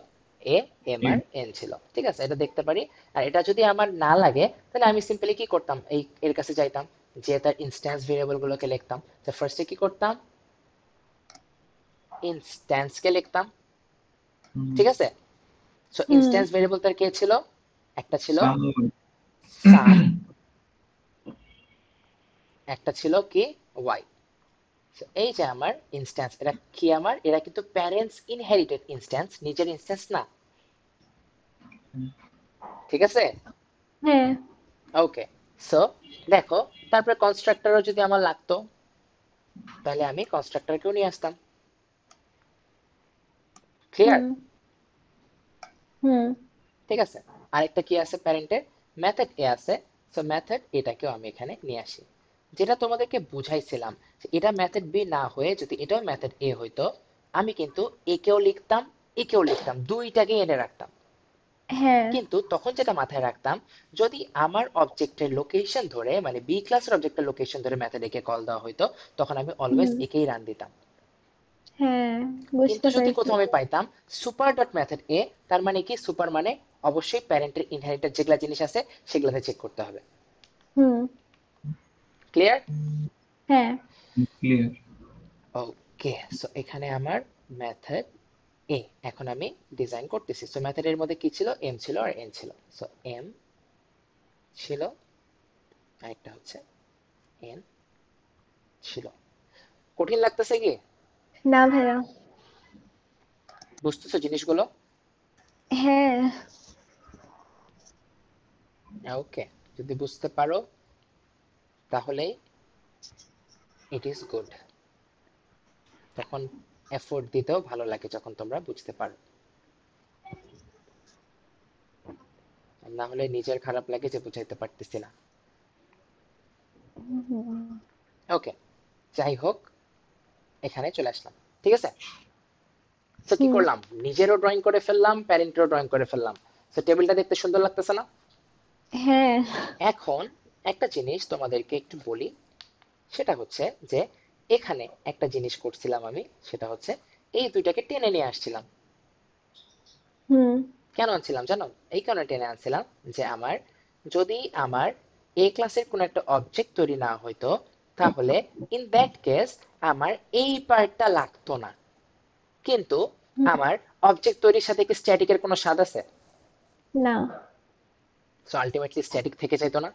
এ, এম আর এন ছিল। ঠিক আছে, এটা দেখতে পারি। আর এটা যদি আমার না লাগে, তাহলে আমি সিম্পলি কি করতাম, এই এর কাছে যাইতাম, যে তার ইনস্ট্যান্স ভেরিয়েবল গুলোকে লিখতাম। তো ফার্স্টে কি করতাম, ইনস্ট্যান্স কে লিখতাম। ঠিক আছে, সো হুম ইনস্ট্যান্স ভেরিয়েবল তার কে ছিল, একটা ছিল সামুই। সাম, একটা ছিল কি ওয়াই। So, এই যে আমার ইনস্ট্যান্স, এরা কি আমার, এরা কিন্তু প্যারেন্টস ইনহেরিটেড ইনস্ট্যান্স, নিজের ইনস্ট্যান্স না। ঠিক আছে, হ্যাঁ ওকে। সো দেখো, তারপরে কনস্ট্রাক্টরও যদি আমার লাগতো, তাহলে আমি কনস্ট্রাক্টরকেও নিয়ে আসতাম। ক্লিয়ার? হুম হুম ঠিক আছে, আরেকটা কি আছে প্যারেন্টের, মেথড এ আছে। সো মেথড এটাকেও আমি এখানে নিয়ে আসি। যেটা তোমাদেরকে বুঝাইছিলাম, যে এটা মেথড বি না হয়ে যদি এটাও মেথড এ হইতো, আমি কিন্তু একেও লিখতাম, একেও লিখতাম, দুইটাকে এনে রাখতাম। হ্যাঁ কিন্তু তখন যেটা মাথায় রাখতাম, যদি আমার অবজেক্টের লোকেশন ধরে, মানে বি ক্লাসের অবজেক্টের লোকেশন ধরে মেথড একে কল দেওয়া হইতো, তখন আমি অলওয়েজ হুম একেই রান দিতাম। হ্যাঁ কিন্তু বুঝতে যদি পারছি কোথাও আমি পাইতাম সুপার ডট মেথড এ, তার মানে কি, সুপার মানে অবশ্যই প্যারেন্টের ইনহেরিটেড যেগুলা জিনিস আছে সেগুলাতে চেক করতে হবে। হুম ক্লিয়ার? হ্যাঁ ক্লিয়ার। ওকে, সো এখানে আমার মেথড এ এখন আমি ডিজাইন করতেছি। সো মেথডের মধ্যে কি ছিল, এম ছিল আর এন ছিল। সো এম ছিল, আরেকটা হচ্ছে এন ছিল। কঠিন লাগতেছে কি, না ভাইয়া বুঝতেছো জিনিসগুলো? হ্যাঁ ওকে, যদি বুঝতে পারো তাহলেই ইট ইজ গুড। তখন এফোর্ট দিতেও ভালো লাগে যখন তোমরা বুঝতে পারো। না হলে নিজের খারাপ লাগে যে বুঝাইতে পারতেছি না। হুম ওকে, যাই হোক, এখানে চলে আসলাম। ঠিক আছে, তো কি হুম করলাম, নিজেরও ড্রয়িং করে ফেললাম, প্যারেন্টেরও ড্রয়িং করে ফেললাম। তো টেবিলটা দেখতে সুন্দর লাগতেছে না? হ্যাঁ এখন একটা জিনিস তোমাদেরকে একটু বলি, সেটা হচ্ছে যে এখানে একটা জিনিস করছিলাম আমি, সেটা হচ্ছে এই দুইটাকে টেনে নিয়ে আসছিলাম। হুম কেন আনছিলাম জানো, এই কারণে টেনে আনছিলাম, যে আমার যদি আমার এ ক্লাসের কোনো একটা অবজেক্ট তৈরি না হইতো, তাহলে ইন দ্যাট কেস আমার এই পার্টটা লাগতো না। কিন্তু হুম আমার অবজেক্ট তৈরির সাথে কি স্ট্যাটিকের কোনো স্বাদ আছে? না সো আলটিমেটলি স্ট্যাটিক থেকে যেত না।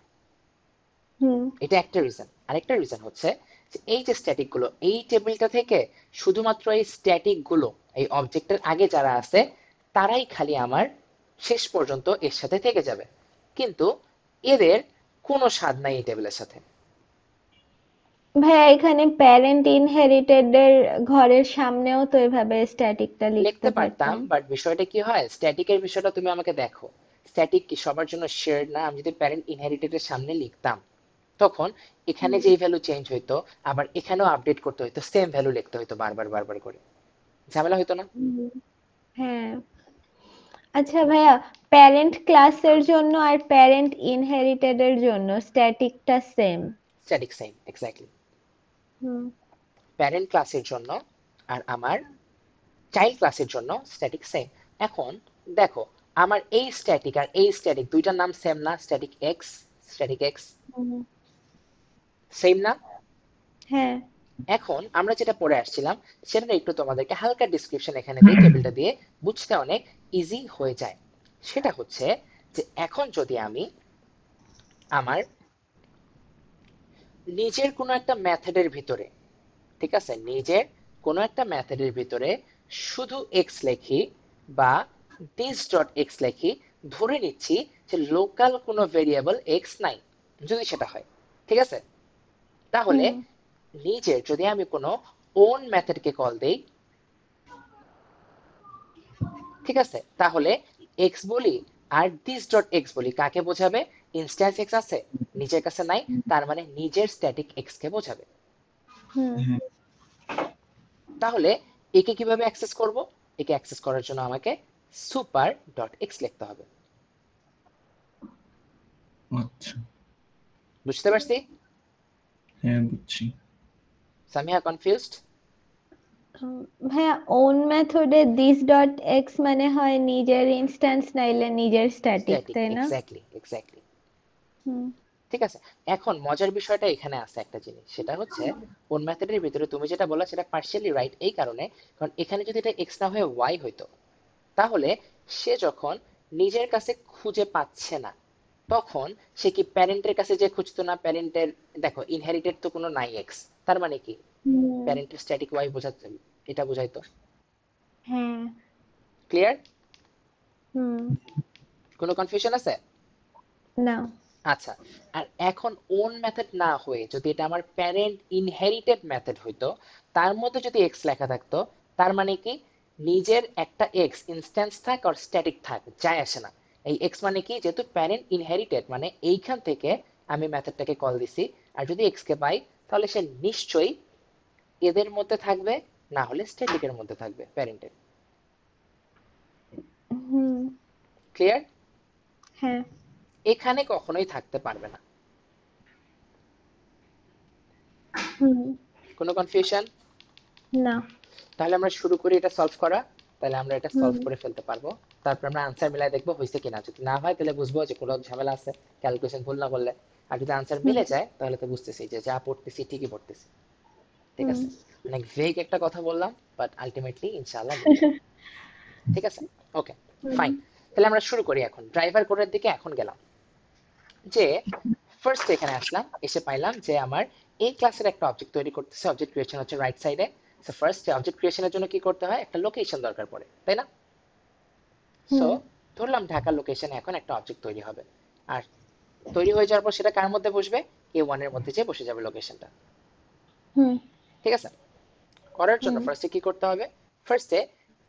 হুম এটা একটা রিজন। আরেকটা রিজন হচ্ছে যে এই যে স্ট্যাটিক গুলো, এই টেবিলটা থেকে শুধুমাত্র এই স্ট্যাটিক গুলো, এই অবজেক্টের আগে যারা আছে তারাই খালি আমার শেষ পর্যন্ত এর সাথে থেকে যাবে, কিন্তু এদের কোনো স্বাদ নাই এই টেবিলের সাথে। ভাইয়া এখানে প্যারেন্ট ইনহেরিটেড এর ঘরের সামনেও তো এভাবে স্ট্যাটিকটা লিখতে লিখতে পারতাম, পারতাম বাট বিষয়টা কি হয়, স্ট্যাটিকের বিষয়টা তুমি আমাকে দেখো, স্ট্যাটিক কি সবার জন্য শেয়ার্ড না? আমি যদি প্যারেন্ট ইনহেরিটেড এর সামনে লিখতাম, তখন এখানে হুম যেই ভ্যালু চেঞ্জ হইতো, আবার এখানেও আপডেট করতে হইতো, সেম ভ্যালু লিখতে হইতো বারবার বারবার করে, ঝামেলা হইতো না? হুম, হ্যাঁ আচ্ছা ভাইয়া প্যারেন্ট ক্লাসের জন্য আর প্যারেন্ট ইনহেরিটেড এর জন্য স্ট্যাটিকটা সেম স্ট্যাটিক সেম, এক্স্যাক্টলি। হুম প্যারেন্ট ক্লাসের জন্য আর আমার চাইল্ড ক্লাসের জন্য স্ট্যাটিক সেম। এখন দেখো, আমার এই স্ট্যাটিক আর এই স্ট্যাটিক দুইটার নাম সেম না? স্ট্যাটিক এক্স, স্ট্যাটিক এক্স হুম সেম না? হ্যাঁ এখন আমরা যেটা পড়ে আসছিলাম সেটা একটু তোমাদেরকে হালকা ডিসক্রিপশন এখানে দিয়ে টেবিলটা দিয়ে বুঝতে অনেক ইজি হয়ে যায়। সেটা হচ্ছে যে এখন যদি আমি আমার নিজের কোনো একটা মেথডের ভিতরে, ঠিক আছে, নিজের কোনো একটা মেথডের ভিতরে শুধু এক্স লেখি বা দিস ডট এক্স লেখি, ধরে নিচ্ছি যে লোকাল কোনো ভেরিয়েবল এক্স নাই, যদি সেটা হয়, ঠিক আছে, তাহলে হুম নিজের যদি আমি কোনো ওন মেথডকে কল দেই, ঠিক আছে, তাহলে এক্স বলি আর দিস ডট এক্স বলি, কাকে বোঝাবে? ইনস্ট্যান্স এক্স আছে, নিজের কাছে নাই, তার মানে নিজের স্ট্যাটিক এক্স কে বোঝাবে। হুম হ্যাঁ, তাহলে একে কিভাবে অ্যাক্সেস করব? একে অ্যাক্সেস করার জন্য আমাকে সুপার ডট এক্স লিখতে হবে। আচ্ছা, বুঝতে পারছি? হ্যাঁ বুঝছি। সামিহা কনফিউজড? ভাইয়া ওন মেথডে দিস ডট এক্স মানে হয় নিজের ইনস্ট্যান্স নাইলে নিজের স্ট্যাটিক, স্ট্যাটিক, তাই না? Exactly exactly. হুম ঠিক আছে, এখন মজার বিষয়টা এখানে আছে একটা জিনিস, সেটা হচ্ছে কোন মেথডের ভিতরে তুমি যেটা বললা সেটা পার্শিয়ালি রাইট এই কারণে, কারণ এখানে যদি এটা এক্স না হয়ে ওয়াই হইতো, তাহলে সে যখন নিজের কাছে খুঁজে পাচ্ছে না, তখন সে কি প্যারেন্টের কাছে যে খুঁজতো না? প্যারেন্টের, দেখো ইনহেরিটেড তো কোনো নাই এক্স, তার মানে কি হুম প্যারেন্টের স্ট্যাটিক ওয়াই বোঝাচ্ছে, এটা বোঝাইতো। হ্যাঁ ক্লিয়ার? হুম কোনো কনফিউশন আছে? না আচ্ছা, আর এখন ওন মেথড না হয়ে যদি এটা আমার প্যারেন্ট ইনহেরিটেড মেথড হইতো, তার মধ্যে যদি এক্স লেখা থাকতো, তার মানে কি নিজের একটা এক্স ইনস্ট্যান্স থাক আর স্ট্যাটিক থাক যায় আসে না। এই এক্স মানে কি, যেহেতু প্যারেন্ট ইনহেরিটেড মানে এইখান থেকে আমি মেথডটাকে কল দিছি, আর যদি এক্স কে পাই তাহলে সে নিশ্চয়ই এদের মধ্যে থাকবে, না হলে স্ট্যাটিকের মধ্যে থাকবে প্যারেন্টের। হুম ক্লিয়ার? হ্যাঁ এখানে কখনোই থাকতে পারবে না। হুম কোনো কনফিউশন? না তাহলে আমরা শুরু করি এটা সলভ করা। তাহলে আমরা এটা হুম সলভ করে ফেলতে পারবো, তারপর আমরা আনসার মিলাই দেখবো হয়েছে কিনা। যদি না হয় তাহলে বুঝবো যে কোনো ঝামেলা আছে ক্যালকুলেশন ভুল না করলে, আর যদি আনসার হুম মিলে যায় তাহলে তো বুঝতেছি যে যা পড়তেছি ঠিকই পড়তেছি। ঠিক হুম আছে, অনেক ভেগ একটা কথা বললাম, বাট আলটিমেটলি ইনশাআল্লাহ মিলবে। ঠিক আছে, ওকে, হুম ফাইন। তাহলে আমরা শুরু করি এখন ড্রাইভার কোডের দিকে। এখন গেলাম যে ফার্স্ট এখানে আসলাম, এসে পাইলাম যে আমার এই ক্লাসের একটা অবজেক্ট তৈরি করতেছে, অবজেক্ট ক্রিয়েশন হচ্ছে রাইট সাইডে। সো ফার্স্ট অবজেক্ট ক্রিয়েশনের জন্য কি করতে হয়? একটা লোকেশন দরকার পড়ে, তাই না? সো হুম ধরলাম ঢাকার লোকেশনে এখন একটা অবজেক্ট তৈরি হবে, আর তৈরি হয়ে যাওয়ার পর সেটা কার মধ্যে বসবে? A1 এর মধ্যে যে বসে যাবে লোকেশনটা। হুম ঠিক আছে, করার জন্য হুম ফার্স্টে কি করতে হবে? ফার্স্টে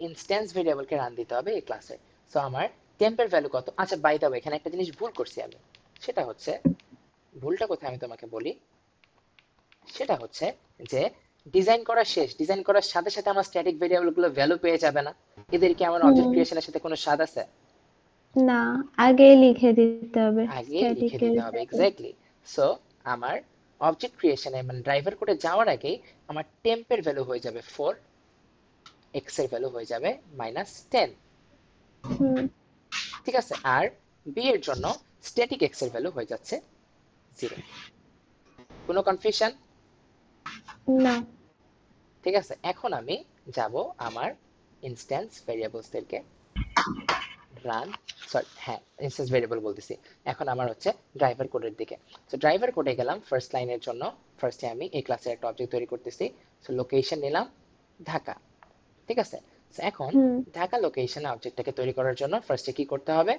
ইনস্ট্যান্স ভেরিয়েবলকে রান দিতে হবে এই ক্লাসে। সো আমার টেম্পের ভ্যালু কত? আচ্ছা বাই দ্য ওয়ে, এখানে একটা জিনিস ভুল করছি আমি, সেটা হচ্ছে, ভুলটা কোথায় আমি তোমাকে বলি, সেটা হচ্ছে যে ডিজাইন করা শেষ, ডিজাইন করার সাথে সাথে আমার স্ট্যাটিক ভেরিয়েবল গুলো ভ্যালু পেয়ে যাবে না? এদেরকে আমার অবজেক্ট হুম ক্রিয়েশনের সাথে কোনো স্বাদ আছে? না, আগেই লিখে দিতে হবে আগে লিখে স্ট্যাটিকের দিতে হবে, এক্স্যাক্টলি। সো আমার অবজেক্ট ক্রিয়েশনে মানে ড্রাইভার কোডে যাওয়ার আগেই আমার টেম্পের ভ্যালু হয়ে যাবে 4, এক্স এর ভ্যালু হয়ে যাবে -10। হুম ঠিক আছে, আর বি এর জন্য স্ট্যাটিক এক্স এর ভ্যালু হয়ে যাচ্ছে 0। কোনো কনফিউশন? না ঠিক আছে, এখন আমি যাব আমার ইনস্ট্যান্স ভেরিয়েবলসদেরকে রান, সরি হ্যাঁ ইনস্ট্যান্স ভেরিয়েবল বলতেছি, এখন আমার হচ্ছে ড্রাইভার কোডের দিকে। তো ড্রাইভার কোডে গেলাম ফার্স্ট লাইনের জন্য। ফার্স্টে আমি এই ক্লাসের একটা অবজেক্ট তৈরি করতেছি। সো লোকেশন নিলাম ঢাকা, ঠিক আছে। So, এখন হুম ঢাকা লোকেশনে অবজেক্টটাকে তৈরি করার জন্য ফার্স্টে কি করতে হবে?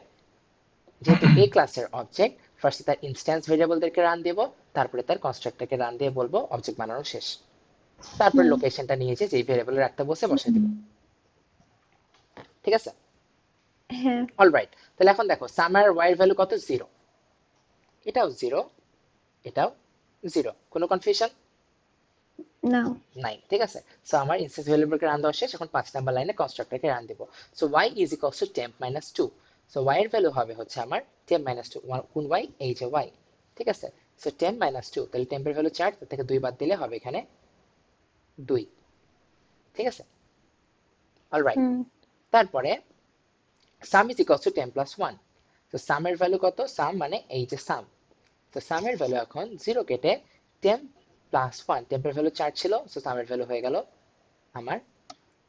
যেহেতু এই ক্লাসের অবজেক্ট, ফার্স্টে তার ইনস্ট্যান্স ভেরিয়েবলদেরকে রান দেব, তারপরে তার কনস্ট্রাক্টরকে রান দিয়ে বলবো অবজেক্ট বানানো শেষ, তারপর হুম লোকেশনটা নিয়ে যেই ভেরিয়েবল রাখতে বসে বসাই দিব। ঠিক আছে, হ্যাঁ অলরাইট। তাহলে এখন দেখো সামার ওয়াই এর ভ্যালু কত? 0, এটাও 0, এটাও 0। কোনো কনফিউশন না নাই? ঠিক আছে, সো আমার ইনস্ট্যান্স ভেরিয়েবলকে রান দেওয়া শেষ, এখন 5 নাম্বার লাইনে কনস্ট্রাক্টরকে রান দেব। So y is equals to temp -2। So y এর ভ্যালু হবে হচ্ছে আমার temp -2, কোন y? এই যে y। ঠিক আছে, সো টেম্প মাইনাস 2, তাহলে টেম্পের ভ্যালু 4, তার থেকে 2 বাদ দিলে হবে এখানে 2। ঠিক আছে, অলরাইট। হুম তারপরে সাম ইজ ইকুয়ালস টু 10 প্লাস 1। তো সামের ভ্যালু কত? সাম মানে এই যে সাম, তো সামের ভ্যালু এখন 0 কেটে 10 প্লাস 1, টেম্পের ভ্যালু 4 ছিল, সো সামের ভ্যালু হয়ে গেল আমার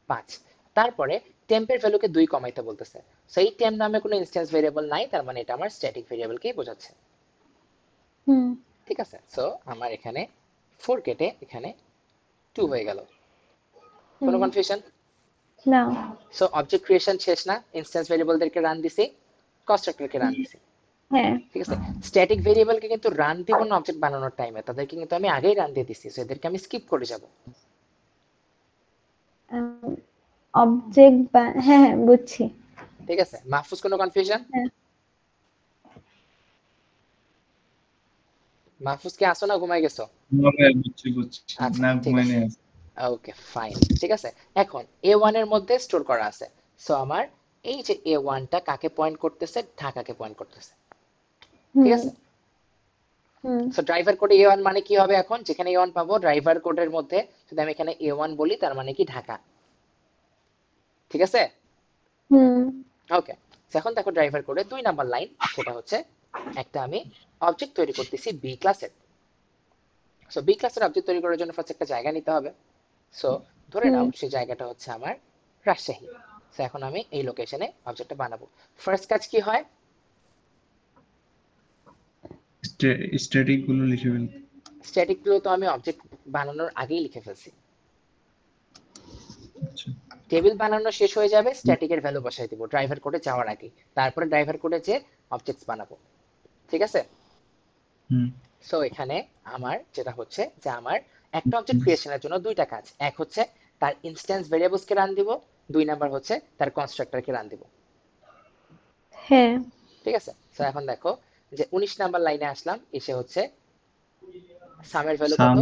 5। তারপরে টেম্পের ভ্যালুকে 2 কমাইতে বলতেছে, সো এই টেম্প নামে কোনো ইনস্ট্যান্স ভেরিয়েবল নাই, তার মানে এটা আমার স্ট্যাটিক ভেরিয়েবলকেই বোঝাচ্ছে। হুম ঠিক আছে, সো আমার এখানে 4 কেটে এখানে 2 হয়ে গেল। কোনো হুম কনফিউশন? না সো অবজেক্ট ক্রিয়েশন শেষ না, ইনস্ট্যান্স ভেরিয়েবলদেরকে রান দিছি, কনস্ট্রাক্টরকে রান দিছি। হ্যাঁ ঠিক আছে, স্ট্যাটিক ভেরিয়েবলকে কিন্তু রান দিব না অবজেক্ট বানানোর টাইমে, তাদেরকে কিন্তু আমি আগেই রান দিয়ে দিছি, সো এদেরকে আমি স্কিপ করে যাব। অবজেক্ট হ্যাঁ হ্যাঁ বুঝছি। ঠিক আছে, মাহফুজ কোনো কনফিউশন? হ্যাঁ মাহফুজ কি আসো না ঘুমাই গেছো? বুঝছি বুঝছি, আচ্ছা না ঠিক ঘুমাই আছে, নেই। Okay fine. ঠিক আছে, এখন A1 এর মধ্যে স্টোর করা আছে, সো আমার এই যে A1 টা কাকে পয়েন্ট করতেছে? ঢাকাকে পয়েন্ট করতেছে। ঠিক হুম আছে, হুম সো ড্রাইভার কোডে A1 মানে কি হবে? এখন যেখানে A1 পাবো ড্রাইভার কোডের মধ্যে যদি আমি এখানে A1 বলি, তার মানে কি ঢাকা। ঠিক আছে, হুম ওকে। এখন দেখো ড্রাইভার কোডে 2 নাম্বার লাইন, সেটা হচ্ছে একটা আমি অবজেক্ট তৈরি করতেছি বি ক্লাসের। সো বি ক্লাসের অবজেক্ট তৈরি করার জন্য ফার্স্ট একটা জায়গা নিতে হবে, সো ধরে নাও হুম সেই জায়গাটা হচ্ছে আমার রাজশাহী। সো এখন আমি এই লোকেশনে অবজেক্টটা বানাবো। ফার্স্ট কাজ কি হয়? স্ট্যাটিক গুলো লিখে ফেল। স্ট্যাটিক গুলো তো আমি অবজেক্ট বানানোর আগেই লিখে ফেলছি। আচ্ছা টেবিল বানানো শেষ হয়ে যাবে, স্ট্যাটিকের ভ্যালু বসাই দিব ড্রাইভার কোডে যাওয়ার আগে, তারপরে ড্রাইভার কোডে যে অবজেক্টস বানাবো। ঠিক আছে, হুম সো এখানে আমার যেটা হচ্ছে যে আমার একটা অবজেক্ট ক্রিয়েশনের জন্য দুইটা কাজ, এক হচ্ছে তার ইনস্ট্যান্স ভেরিয়েবলস কে রান দিব, 2 নাম্বার হচ্ছে তার কনস্ট্রাক্টরকে রান দিব। হ্যাঁ ঠিক আছে, সো এখন দেখো যে 19 নাম্বার লাইনে আসলাম, এসে হচ্ছে সামের ভ্যালু কত? সাম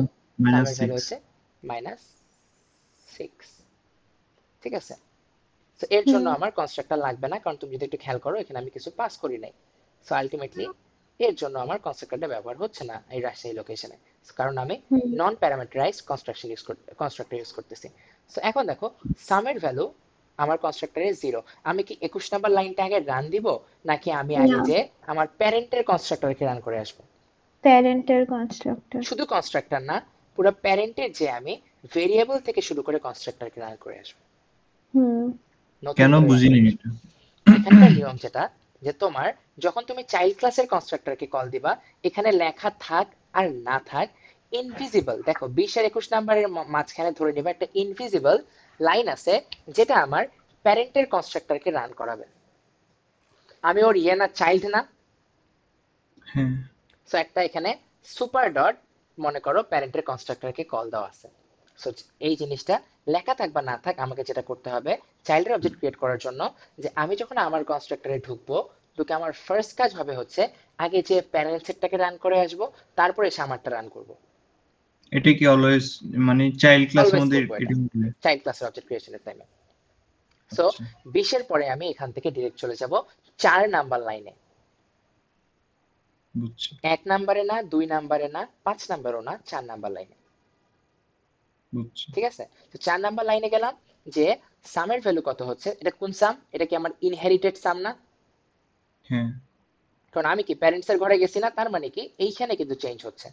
সামের ভ্যালু -6। হচ্ছে -6। ঠিক আছে, তো এর জন্য হুম আমার কনস্ট্রাক্টর লাগবে না, কারণ তুমি যদি একটু খেয়াল করো এখানে আমি কিছু পাস করি নাই। সো আলটিমেটলি এর জন্য আমার কনস্ট্রাক্টরটা ব্যবহার হচ্ছে না এই রাজশাহী লোকেশনে, কারণ আমি হুম নন প্যারামিটারাইজড কনস্ট্রাক্টর ইউজ করতেছি। সো এখন দেখো সামের ভ্যালু আমার কনস্ট্রাক্টরে 0, আমি কি 21 নাম্বার লাইনটা আগে রান দিব, নাকি আমি আগে না যে আমার প্যারেন্টের কনস্ট্রাক্টরকে রান করে আসবো? প্যারেন্টের কনস্ট্রাক্টর। শুধু কনস্ট্রাক্টর না, পুরো প্যারেন্টের যে আমি ভেরিয়েবল থেকে শুরু করে কনস্ট্রাক্টরকে রান করে আসবো, হুম নতুন কেন করে রান বুঝিনি করে এটা? আসবো। এখানকার নিয়ম যেটা, যে তোমার যখন তুমি চাইল্ড ক্লাসের কনস্ট্রাক্টরকে কল দিবা, এখানে লেখা থাক আর না থাক, ইনভিজিবল, দেখো 20 আর 21 নাম্বারের মাঝখানে ধরে নিবা একটা ইনভিজিবল লাইন আছে, যেটা আমার প্যারেন্টের কনস্ট্রাক্টরকে রান করাবে। আমি ওর ইয়ে না, চাইল্ড না, হ্যাঁ সো একটা এখানে সুপার ডট মনে করো প্যারেন্টের কনস্ট্রাক্টরকে কল দেওয়া আছে। সো এই জিনিসটা লেখা থাক বা না থাক, আমাকে যেটা করতে হবে চাইল্ডের অবজেক্ট ক্রিয়েট করার জন্য, যে আমি যখন আমার কনস্ট্রাক্টরে ঢুকবো, ঢুকে আমার ফার্স্ট কাজ হবে হচ্ছে আগে যে প্যারেন্ট সেটটাকে রান করে আসবো, তারপরে এসে আমারটা রান করবো। এটা কি অলওয়েজ, মানে চাইল্ড ক্লাসের অলওয়েজ মধ্যে করবো এটা এটা হবে? চাইল্ড ক্লাসের অবজেক্ট ক্রিয়েশনের টাইমে। সো আচ্ছা 20-এর পরে আমি এখান থেকে ডিরেক্ট চলে যাব 4 নাম্বার লাইনে। বুঝছি 1 নাম্বারে না, 2 নাম্বারে না, 5 নাম্বারও না, 4 নাম্বার লাইনে। বুঝছি। ঠিক আছে, তো 4 নাম্বার লাইনে গেলাম, যে সামের ভ্যালু কত হচ্ছে, এটা কোন সাম? এটা কি আমার ইনহেরিটেড সাম না? হ্যাঁ কারণ আমি কি প্যারেন্টস এর ঘরে গেছি না, তার মানে কি এইখানে কিন্তু চেঞ্জ হচ্ছে।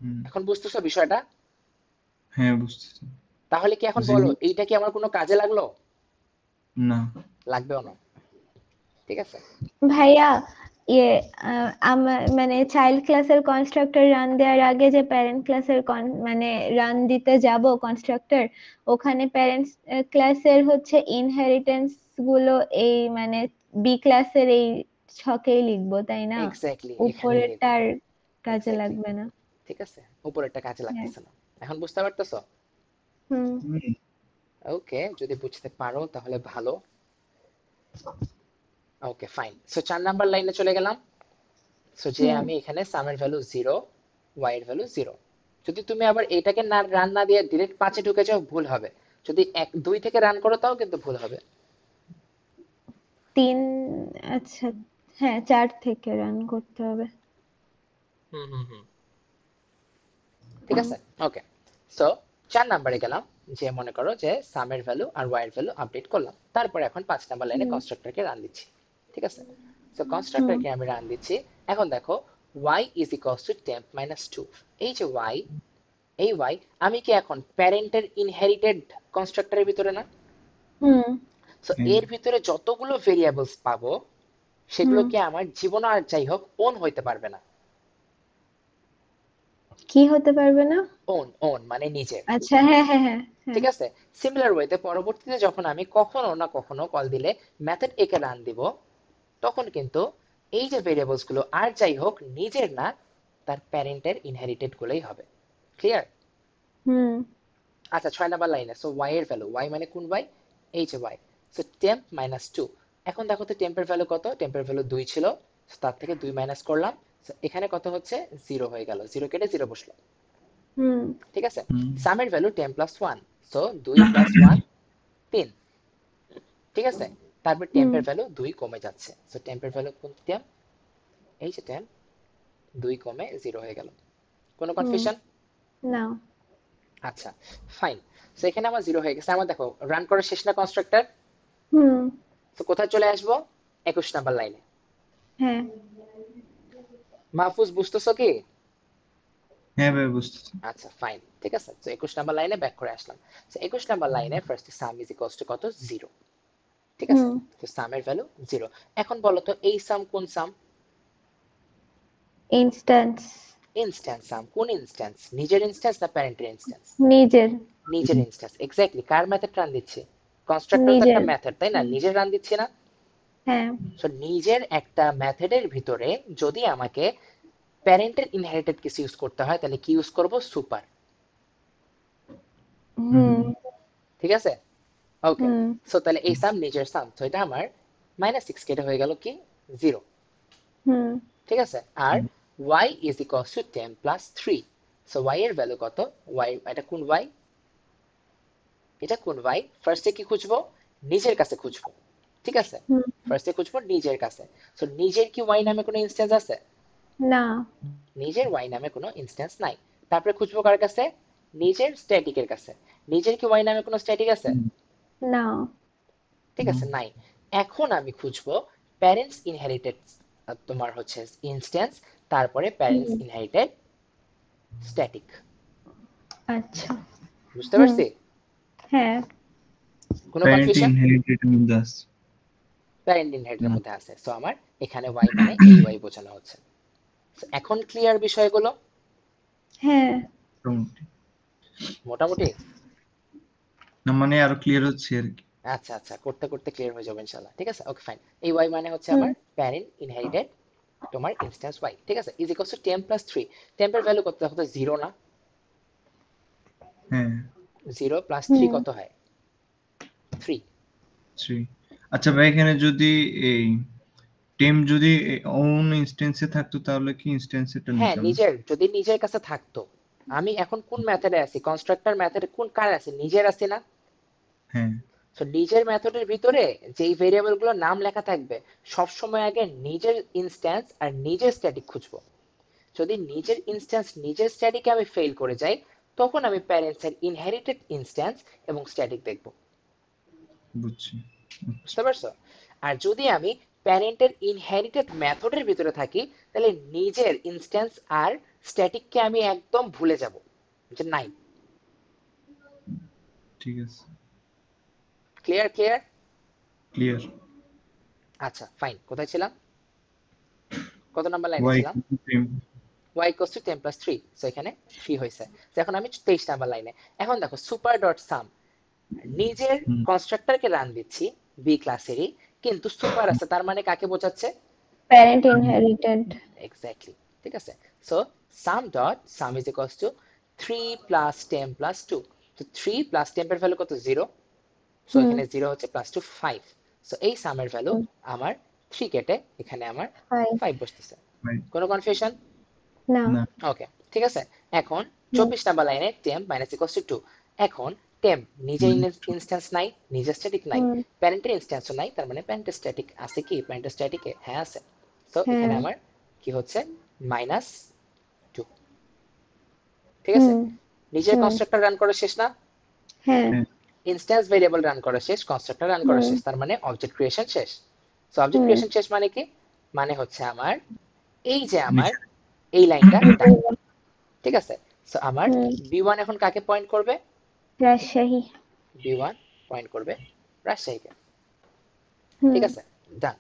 হুম এখন বুঝতেছো বিষয়টা? হ্যাঁ বুঝতেছি। তাহলে কি এখন বলো 0 এইটা কি আমার কোনো কাজে লাগলো? না। লাগবেও না। ঠিক আছে, ভাইয়া ইয়ে আমার মানে চাইল্ড ক্লাসের কনস্ট্রাক্টর রান দেওয়ার আগে যে প্যারেন্ট ক্লাসের মানে রান দিতে যাব কনস্ট্রাক্টর, ওখানে প্যারেন্টস ক্লাসের হচ্ছে ইনহেরিটেন্স গুলো এই মানে বি ক্লাসের এই ছকেই লিখবো তাই না? এক্স্যাক্টলি এখানেই লিখবো। উপরেরটার কাজে এক্স্যাক্টলি, লাগবে না। ঠিক আছে, উপরেরটা কাজে হ্যাঁ লাগতেছে না। এখন বুঝতে পারতেছো? হুম হুম, ওকে, যদি বুঝতে পারো তাহলে ভালো। ওকে ফাইন, সো 4 নাম্বার লাইনে চলে গেলাম। সো যে হুম আমি এখানে সামের ভ্যালু 0, ওয়াই এর ভ্যালু 0। যদি তুমি আবার এটাকে না রান না দিয়ে ডিরেক্ট 5 এ ঢুকে যাও, ভুল হবে। যদি 1 2 থেকে রান করো, তাও কিন্তু ভুল হবে। 3 আচ্ছা হ্যাঁ 4 থেকে রান করতে হবে। হুম হুম হুম ঠিক আছে, ওকে। সো 4 নম্বরে গেলাম, যে মনে করো যে সামের ভ্যালু আর ওয়াই এর ভ্যালু আপডেট করলাম, তারপর এখন 5 নাম্বার লাইনে হুম কনস্ট্রাক্টরকে রান দিচ্ছি। ঠিক আছে, সো হুম কনস্ট্রাক্টরকে আমি রান দিচ্ছি। এখন দেখো y is equals to temp minus 2। এই যে y, এই y আমি কি এখন প্যারেন্টের ইনহেরিটেড কনস্ট্রাক্টরের ভিতরে না? হুম সো হ্যাঁ এর ভিতরে যতগুলো ভেরিয়েবলস পাবো সেগুলো হুম কি আমার জীবন আর যাই হোক ওন হইতে পারবে না। কি হতে পারবে না? ওন ওন মানে নিজের। আচ্ছা, হ্যাঁ হ্যাঁ হ্যাঁ হ্যাঁ। ঠিক আছে, সিমিলার ওয়েতে পরবর্তীতে যখন আমি কখনো না কখনো কল দিলে মেথড এ কে রান দিব, তখন কিন্তু এই যে ভেরিয়েবলস গুলো আর যাই হোক নিজের না, তার প্যারেন্টের ইনহেরিটেড গুলোই হবে। ক্লিয়ার? হুম আচ্ছা 6 নাম্বার লাইনে, সো y এর ভ্যালু, y মানে কোন y? এই যে y, সো টেম্প মাইনাস 2। এখন দেখো তো টেম্পের ভ্যালু কত? টেম্পের ভ্যালু 2 ছিল, so তার থেকে 2 মাইনাস করলাম, so এখানে কত হচ্ছে? 0 হয়ে গেল, 0 কেটে 0 বসলো। হুম ঠিক আছে, হুম সামের ভ্যালু 10 প্লাস 1, সো 2 প্লাস 1 3। ঠিক আছে, তারপর হুম টেম্পের ভ্যালু 2 কমে যাচ্ছে, সো টেম্পের ভ্যালু কোন টেম্প? এই যে টেম্প, 2 কমে 0 হয়ে গেল। কোনো হুম কনফিউশন? না। আচ্ছা ফাইন, সো এখানে আমার 0 হয়ে গেছে। আমার দেখো রান করা শেষ না কনস্ট্রাক্টর? হুম তো কোথায় চলে আসবো? 21 নাম্বার লাইনে। হ্যাঁ মাহফুজ বুঝতেছো কি? হ্যাঁ ভাই বুঝতেছি। আচ্ছা ফাইন, ঠিক আছে, তো 21 নাম্বার লাইনে ব্যাক করে আসলাম। তো 21 নাম্বার লাইনে first some is equals two কত? 0। ঠিক আছে, হুম তো সামের ভ্যালু 0। এখন বলো তো এই সাম কোন সাম? ইনস্ট্যান্স। ইনস্ট্যান্স সাম। কোন ইনস্ট্যান্স? নিজের ইনস্ট্যান্স না প্যারেন্টের ইনস্ট্যান্স? নিজের। নিজের ইনস্ট্যান্স, এক্স্যাক্টলি। কার মেথড রান দিচ্ছে? কনস্ট্রাক্টর তো একটা নিজের। মেথড, তাই না? হুম, নিজের রান দিচ্ছে না? হ্যাঁ। সো নিজের একটা মেথডের ভিতরে যদি আমাকে প্যারেন্টের ইনহেরিটেড কিছু ইউজ করতে হয়, তাহলে কি ইউজ করব? সুপার। হুম ঠিক আছে, ওকে। হুম সো তাহলে এই সাম নিজের সাম, তো এটা আমার -6 কেটে হয়ে গেল কি? 0। হুম ঠিক আছে, আর y is equals to 10 plus 3। So y এর ভ্যালু কত? y, এটা কোন y? এটা কোন y? ফার্স্টে কি খুঁজবো? নিজের কাছে খুঁজবো। ঠিক আছে, হুম ফার্স্টে খুঁজবো নিজের কাছে। সো নিজের কি y নামে কোনো ইনস্ট্যান্স আছে? না। নিজের y নামে কোনো ইনস্ট্যান্স নাই। তারপরে খুঁজবো কার কাছে? নিজের স্ট্যাটিকের কাছে। নিজের কি y নামে কোনো স্ট্যাটিক আছে? না। ঠিক আছে, নাই। এখন আমি খুঁজবো প্যারেন্টস ইনহেরিটেড, তোমার হচ্ছে ইনস্ট্যান্স, তারপরে প্যারেন্টস হুম ইনহেরিটেড স্ট্যাটিক। আচ্ছা। বুঝতে হুম পারছি? হ্যাঁ। কোনো প্যারেন্ট কনফিউশন? ইনহেরিটেড মধ্যে আছে। প্যারেন্ট ইনহেরিটেড না মধ্যে আছে, সো আমার এখানে y মানে এই y বোঝানো হচ্ছে। So, এখন ক্লিয়ার বিষয়গুলো? হ্যাঁ। মোটামুটি। মোটামুটি। না মানে আরো ক্লিয়ার হচ্ছে আর কি। আচ্ছা আচ্ছা, করতে করতে ক্লিয়ার হয়ে যাবে ইনশাআল্লাহ। ঠিক আছে, ওকে ফাইন। এই y মানে হচ্ছে হুম আমার প্যারেন্ট ইনহেরিটেড তোমার ইনস্ট্যান্স y। ঠিক আছে, ইজ ইকুয়ালস টু 10 প্লাস 3। টেম্পের ভ্যালু কত? দেখো তো 0 না? হ্যাঁ 0 প্লাস 3 হুম কত হয়? 3। 3। আচ্ছা ভাই এখানে যদি এই টেম যদি ওন ইনস্ট্যান্সে থাকতো তাহলে কি ইনস্ট্যান্সেরটা হ্যাঁ, নিতাম? নিজের, যদি নিজের কাছে থাকতো। আমি এখন কোন মেথডে আছি? কনস্ট্রাক্টর মেথডে কোন কার আছে? নিজের আছে না? হ্যাঁ সো নিজের মেথডের ভিতরে যেই ভেরিয়েবল গুলো নাম লেখা থাকবে, সব সময় আগে নিজের ইনস্ট্যান্স আর নিজের স্ট্যাটিক খুঁজবো। যদি নিজের ইনস্ট্যান্স নিজের স্ট্যাটিকে আমি ফেল করে যাই, তখন আমি প্যারেন্টস এর ইনহেরিটেড ইনস্ট্যান্স এবং স্ট্যাটিক দেখব। বুঝছি। আচ্ছা বুঝতে পারছো? আর যদি আমি প্যারেন্টের ইনহেরিটেড মেথডের ভিতরে থাকি, তাহলে নিজের ইনস্ট্যান্স আর স্ট্যাটিককে আমি একদম ভুলে যাব, যে নাই। ঠিক আছে। Clear clear? ক্লিয়ার। আচ্ছা ফাইন, কোথায় ছিলাম? কত নাম্বার লাইনে ওয়াই ছিলাম? টেম। y equals to 10 plus 3, so এখানে 3 হয়েছে। তো এখন আমি 23 নাম্বার লাইনে। এখন দেখো সুপার ডট সাম, নিজের হুম কনস্ট্রাক্টরকে রান দিচ্ছি বি ক্লাসেরই, কিন্তু সুপার আছে, তার মানে কাকে বোঝাচ্ছে? Parent inherited. এক্স্যাক্টলি। ঠিক আছে, so some dot some is equals two 3 plus 10 plus 2। তো 3 প্লাস 10 এর ভ্যালু কত? 0। সো হুম এখানে 0 হচ্ছে, প্লাস 2 5। সো এই সামের ভ্যালু আমার 3 কেটে এখানে আমার 5। 5 বসতেছে। ভাই কোনো কনফিউশন? না। না ওকে, ঠিক আছে। এখন হুম 24 নাম্বার লাইনে টেম্প মাইনাস ইকুয়ালস টু 2। এখন টেম্প নিজের ইনস্ট্যান্স নাই, নিজের স্ট্যাটিক নাই, হুম প্যারেন্টের ইনস্ট্যান্সও নাই, তার মানে প্যারেন্টের স্ট্যাটিক আছে কি? প্যারেন্টের স্ট্যাটিকে হ্যাঁ আছে। সো এখানে হ্যাঁ আমার কি হচ্ছে -2। ঠিক আছে, হুম নিজের হুম কনস্ট্রাক্টর রান করা শেষ না, হ্যাঁ হ্যাঁ ইনস্ট্যান্স ভেরিয়েবল রান করা শেষ, কনস্ট্রাক্টর রান করা হুম শেষ, তার মানে অবজেক্ট ক্রিয়েশন শেষ। সো অবজেক্ট হুম ক্রিয়েশন শেষ মানে কি, মানে হচ্ছে আমার এই যে আমার নিচে এই লাইনটা ডান। হুম ঠিক আছে, সো আমার হুম, B1 এখন কাকে পয়েন্ট করবে, রাজশাহী। B1 পয়েন্ট করবে রাজশাহীকে। হুম ঠিক আছে, ডান,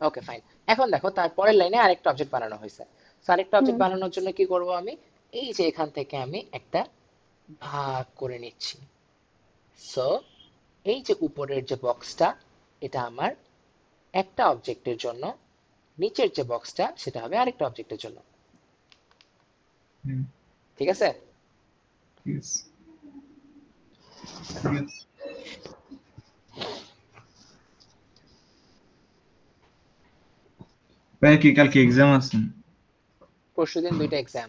ওকে ফাইন। এখন দেখো তারপরের লাইনে আরেকটা অবজেক্ট বানানো হয়েছে। সো আরেকটা হুম অবজেক্ট বানানোর জন্য কি করব আমি, এই যে এখান থেকে আমি একটা ভাগ করে নিচ্ছি। সো এই যে উপরের যে বক্সটা, এটা আমার একটা অবজেক্টের জন্য, নিচের যে বক্সটা সেটা হবে আরেকটা অবজেক্টের জন্য। হুম ঠিক আছে, ইয়েস ইয়েস ভাই কি কালকে এক্সাম আছে? পরশুদিন 2টা এক্সাম।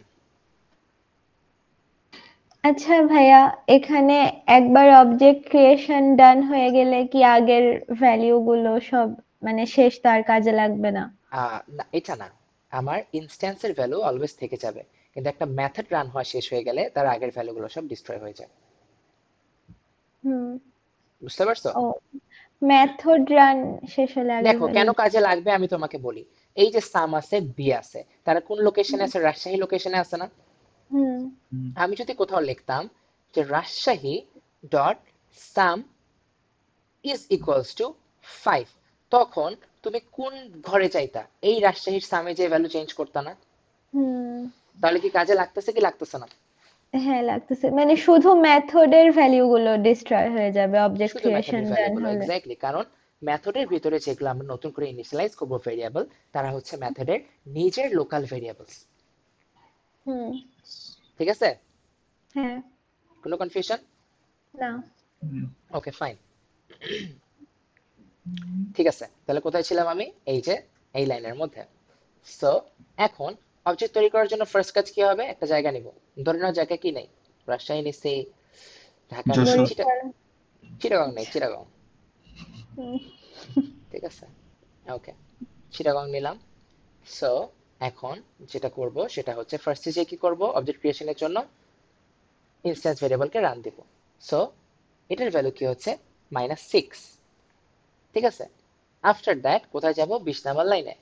আচ্ছা ভাইয়া, এখানে একবার অবজেক্ট ক্রিয়েশন ডান হয়ে গেলে কি আগের ভ্যালিউ গুলো সব মানে শেষ, তো আর কাজে লাগবে না? না এটা না, আমার ইনস্ট্যান্সের ভ্যালু অলওয়েজ থেকে যাবে, কিন্তু একটা মেথড রান হওয়া শেষ হয়ে গেলে তার আগের ভ্যালুগুলো সব ডিস্ট্রয় হয়ে যায়। হুম বুঝতে পারছো? ও, মেথড রান শেষ হলে আগের দেখো ভ্যালু। কেন কাজে লাগবে আমি তোমাকে বলি। এই যে সাম আছে, বি আছে, তারা কোন লোকেশনে আছে, রাজশাহী লোকেশনে আছে না। হুম হুম আমি যদি কোথাও লিখতাম যে Rajshahi dot some is equals two 5, তখন তুমি কোন ঘরে যাইতা, এই রাজশাহীর সামে যে ভ্যালু চেঞ্জ করতা না? হুম তাহলে কি কাজে লাগতেছে কি লাগতেছে না? হ্যাঁ লাগতেছে, মানে শুধু মেথডের ভ্যালু গুলো ডিস্ট্রয় হয়ে যাবে অবজেক্ট শুধু ক্রিয়েশন মেথডের ডান ভ্যালুগুলো, হলে। এক্স্যাক্টলি, কারণ মেথডের ভিতরে যেগুলো আমরা নতুন করে ইনিশিয়ালাইজ করব ভেরিয়েবল, তারা হচ্ছে মেথডের নিজের লোকাল ভেরিয়েবলস। হুম ঠিক আছে, হ্যাঁ কোনো কনফিউশন? না। হুম ওকে ফাইন, ঠিক আছে, তাহলে কোথায় ছিলাম আমি, এই যে এই লাইনের মধ্যে। সো এখন অবজেক্ট তৈরি করার জন্য ফার্স্ট কাজ কি হবে, একটা জায়গা নিব। ধরে নাও জায়গা কি নেই, রাজশাহী নিছি, ঢাকা নিছি, যশোর বরিশাল। চিটাগং নেই, আচ্ছা। চিটাগং। হুম ঠিক আছে, ওকে, চিটাগং নিলাম। সো এখন যেটা করব সেটা হচ্ছে ফার্স্টে যে কি করব, অবজেক্ট ক্রিয়েশনের জন্য ইনস্ট্যান্স ভেরিয়েবলকে রান দিব। সো এটার ভ্যালু কি হচ্ছে -6। ঠিক আছে, আফটার দ্যাট কোথায় যাব, 20 নাম্বার লাইনে,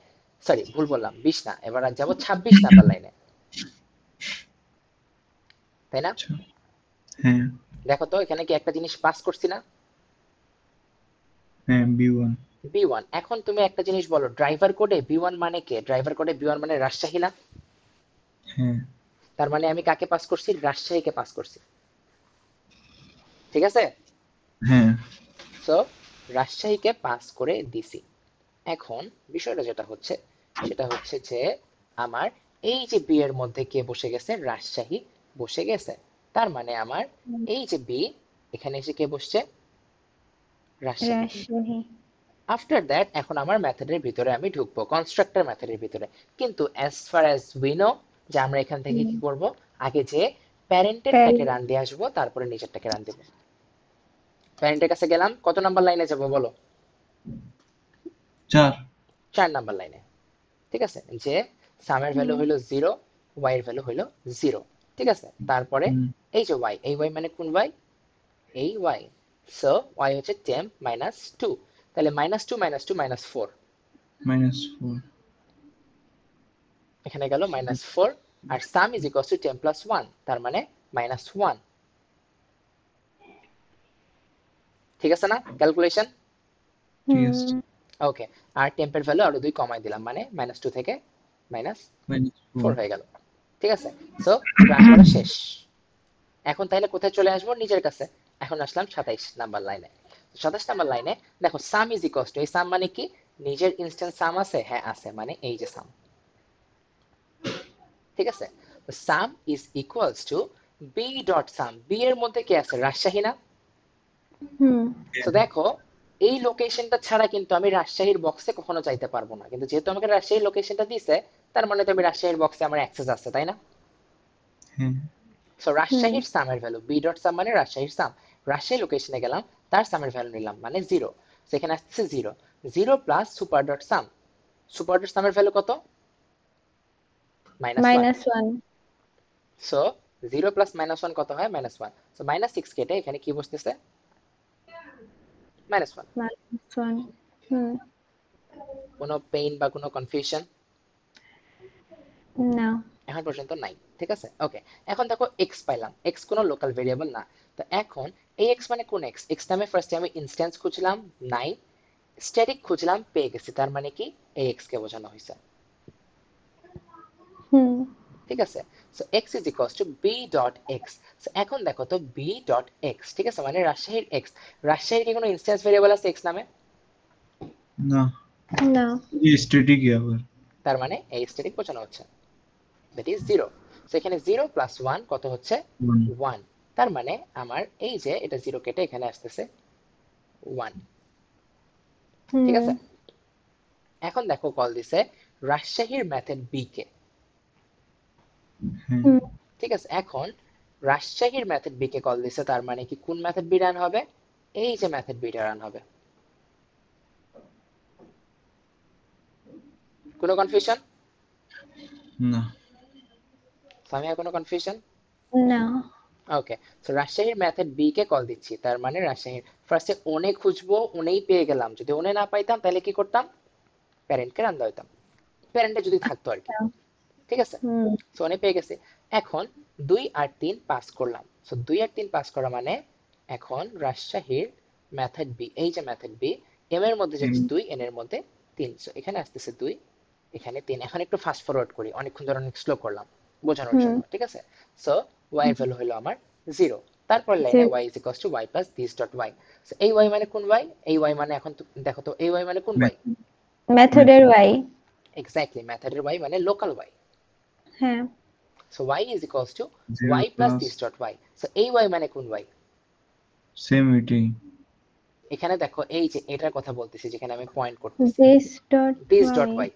সরি ভুল বললাম, 20 না, এবার আর যাব 26 নাম্বার লাইনে, তাই না? আচ্ছা হ্যাঁ দেখো তো এখানে কি একটা জিনিস পাস করছি না, হ্যাঁ B1 B1। এখন তুমি একটা জিনিস বলো, ড্রাইভার কোডে B1 মানে কে, ড্রাইভার কোডে B1 মানে রাজশাহী না? হ্যাঁ তার মানে আমি কাকে পাস করছি, রাজশাহীকে পাস করছি। ঠিক আছে, হ্যাঁ সো রাজশাহীকে পাস করে দিছি। এখন বিষয়টা যেটা হচ্ছে সেটা হচ্ছে যে আমার এই যে বি এর মধ্যে কে বসে গেছে, রাজশাহী বসে গেছে, তার মানে আমার এই যে বি, এখানে এসে কে বসছে, রাজশাহী। রাজশাহী। আফটার দ্যাট এখন আমার মেথডের ভিতরে আমি ঢুকবো, কনস্ট্রাক্টর মেথডের ভিতরে। কিন্তু as far as we know, যে আমরা এখান থেকে কি করব, আগে যে প্যারেন্টেরটাকে রান দিয়ে আসবো, তারপরে নিজেরটাকে রান দেবো। প্যারেন্টের কাছে গেলাম, কত নাম্বার লাইনে যাবো বলো, 4 4 নাম্বার লাইনে। ঠিক আছে, যে সামের ভ্যালু হইলো 0, ওয়াই এর ভ্যালু হইলো 0। ঠিক আছে, তারপরে হুম এই যে ওয়াই, এই ওয়াই মানে কোন ওয়াই, এই ওয়াই। সো ওয়াই হচ্ছে টেম্প -2, তাহলে -2 -2 -4, -4 এখানে গেল -4, আর sum is equal to 10 plus 1, তার মানে -1। ঠিক আছে না ক্যালকুলেশন? ঠিক আছে হুম ওকে, আর টেম্পের ভ্যালু আরো 2 কমাই দিলাম, মানে -2 থেকে -4 -4 হয়ে গেল। ঠিক আছে, সো রান করা শেষ। এখন তাহলে কোথায় চলে আসবো, নিজের কাছে। এখন আসলাম 27 নাম্বার লাইনে। 27 নাম্বার লাইনে দেখো সাম ইজ ইকুয়ালস টু, এই সাম মানে কি, নিজের ইনস্ট্যান্স সাম আছে, হ্যাঁ আছে, মানে এই যে সাম। ঠিক আছে, sum is equals to B dot sum, B এর মধ্যে কি আছে, রাজশাহী না? হুম তো দেখো এই লোকেশনটা ছাড়া কিন্তু আমি রাজশাহীর বক্সে কখনো যাইতে পারবো না, কিন্তু যেহেতু আমাকে রাজশাহীর লোকেশনটা দিছে, তার মানে তো আমি রাজশাহীর বক্সে আমার অ্যাক্সেস আছে, তাই না? হ্যাঁ সো হুম রাজশাহীর সামের ভ্যালু, বি ডট সাম মানে রাজশাহীর সাম, রাজশাহী লোকেশনে গেলাম, তার সামের ভ্যালু নিলাম মানে 0, সেখানে আসছে 0, 0 প্লাস সুপার ডট সাম, সুপারডট সামের ভ্যালু কত? -1। -1 সো 0 প্লাস -1 কত হয়? -1। সো -6 কেটে এখানে কি বসতেছে? -1। -1 হুম কোনো পেইন বা কোনো কনফিউশন না এখন পর্যন্ত নাই, ঠিক আছে? ওকে, এখন দেখো x পাইলাম, x কোনো লোকাল ভেরিয়েবল না। তো এখন এই x মানে কোন x? x নামে ফার্স্টে আমি ইনস্ট্যান্স খুঁজলাম, নাই। স্ট্যাটিক খুঁজলাম, পেয়ে গেছি। তার মানে কি এই x কে বোঝানো হয়েছে, হুম ঠিক আছে? So x is equals two b dot x। So এখন দেখো তো b ডট x, ঠিক আছে, মানে রাজশাহীর x। রাজশাহীর কি কোনো ইনস্ট্যান্স ভেরিয়েবল আছে x নামে? না, না এই স্ট্যাটিক আবার তার মানে এই স্ট্যাটিক বোঝানো হচ্ছে, দ্যাট ইজ 0। সো এখানে 0 প্লাস 1 কত হচ্ছে? 1। তার মানে আমার এই যে এটা 0 কেটে এখানে আসতেছে 1, ঠিক হুম আছে? এখন দেখো কল দিছে রাজশাহীর মেথড বি কে, হ্যাঁ হুম ঠিক আছে? এখন রাজশাহীর মেথড বি কে কল দিছে, তার মানে কি কোন মেথড বি রান হবে? এই যে মেথড বিটা রান হবে। কোনো কনফিউশন? না সামিয়া কোনো কনফিউশন? না ওকে, সো রাজশাহীর মেথড বি কে কল দিচ্ছি, তার মানে রাজশাহীর ফার্স্টে ওনে খুঁজবো, ওনেই পেয়ে গেলাম। যদি ওনে না পাইতাম তাহলে কি করতাম? প্যারেন্টকে রান দিতাম, প্যারেন্টে যদি থাকতো আর কি, ঠিক আছে? হুম সো ওনে পেয়ে গেছি। এখন 2 আর 3 পাস করলাম। সো 2 আর 3 পাস করা মানে এখন রাজশাহীর মেথড বি, এই যে মেথড বি, এম এর মধ্যে যাচ্ছে 2, এন এর মধ্যে 3। সো এখানে আসতেছে 2, এখানে 3। এখন একটু ফাস্ট ফরওয়ার্ড করি, অনেকক্ষণ ধরে অনেক স্লো করলাম বোঝানোর হুম জন্য, ঠিক আছে? সো y এর ভ্যালু হলো আমার 0। তারপর লাইনে যে- y is equals to y plus this dot y। So এই y মানে কোন y? এই y মানে এখন দেখো তো এই y মানে কোন y? মেথডের y এক্স্যাক্টলি, মেথডের y মানে লোকাল y। হ্যাঁ so y is equals to 0 y plus plus this dot y। So এই y মানে কোন y? সেম এটাই, এখানে দেখো এই যে এটার কথা বলতেছি, যেখানে আমি পয়েন্ট করতেছি, this dot this dot y y।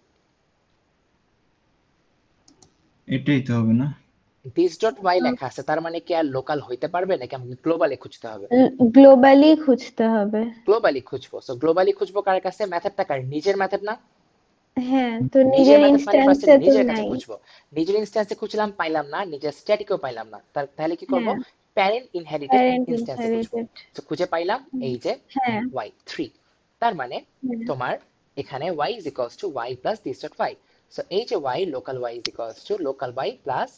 এটাই তো হবে না? this dot y লেখা আছে, তার মানে কি আর লোকাল হইতে পারবে নাকি আমাকে গ্লোবালি খুঁজতে হবে? গ্লোবালি খুঁজতে হবে গ্লোবালি খুঁজবো। সো গ্লোবালি খুঁজবো কার কাছে? মেথডটা কার? নিজের মেথড না? হ্যাঁ তো নিজের নিজের মেথড মানে ফার্স্টে ইনস্ট্যান্সে তো নিজের কাছে নাই খুঁজবো। নিজের ইনস্ট্যান্সে খুঁজলাম, পাইলাম না। নিজের স্ট্যাটিকেও পাইলাম না, তাহলে কি করব? হ্যাঁ প্যারেন্ট ইনহেরিটেড প্যারেন্ট ইনস্ট্যান্সে খুঁজবো। ইনহেরিটেড তো খুঁজে পাইলাম এই যে হ্যাঁ y 3। তার মানে হ্যাঁ, তোমার এখানে y is equals to y plus this dot y। So এই যে y, local y is equals to local y plus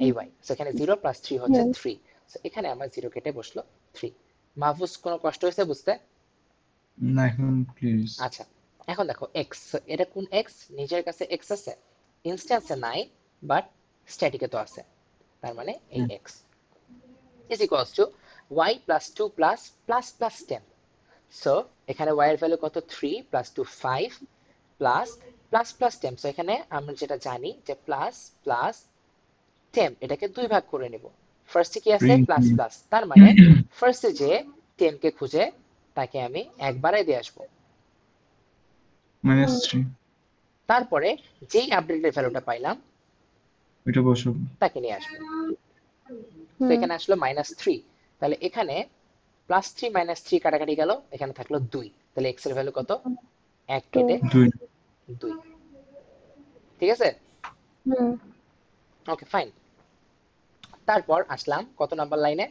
এই y। সো এখানে 0 প্লাস 3 হচ্ছে হুম 3। সো এখানে আমার 0 কেটে বসলো 3। মাহফুজ কোনো কষ্ট হয়েছে বুঝতে? না এখন প্লিজ। আচ্ছা, এখন দেখো x, এটা কোন x? নিজের কাছে x আছে, ইনস্ট্যান্সে নাই, বাট স্ট্যাটিকে তো আছে। তার মানে এই x is equals to y plus 2 plus plus plus 10। So এখানে y এর ভ্যালু কত? 3 plus 2 5 plus plus plus 10। So এখানে আমরা যেটা জানি যে প্লাস প্লাস 10, এটাকে দুই ভাগ করে নেব। ফার্স্টে কি আছে? Plus plus. তার মানে ফার্স্টে যে 10 কে খুঁজে তাকে আমি একবারে দিয়ে আসবো। -3 তারপরে যেই আপডেটের ভ্যালুটা পাইলাম এটা বসাবো। তাকে নিয়ে আসবো। তো হুম এখানে আসলো -3। তাহলে এখানে +3 -3 কাটাকাটি গেল, এখানে থাকলো 2। তাহলে x এর ভ্যালু কত? 1 তো কেটে 2 2, ঠিক আছে? হুম ওকে ফাইন। তারপর আসলাম কত নাম্বার লাইনে?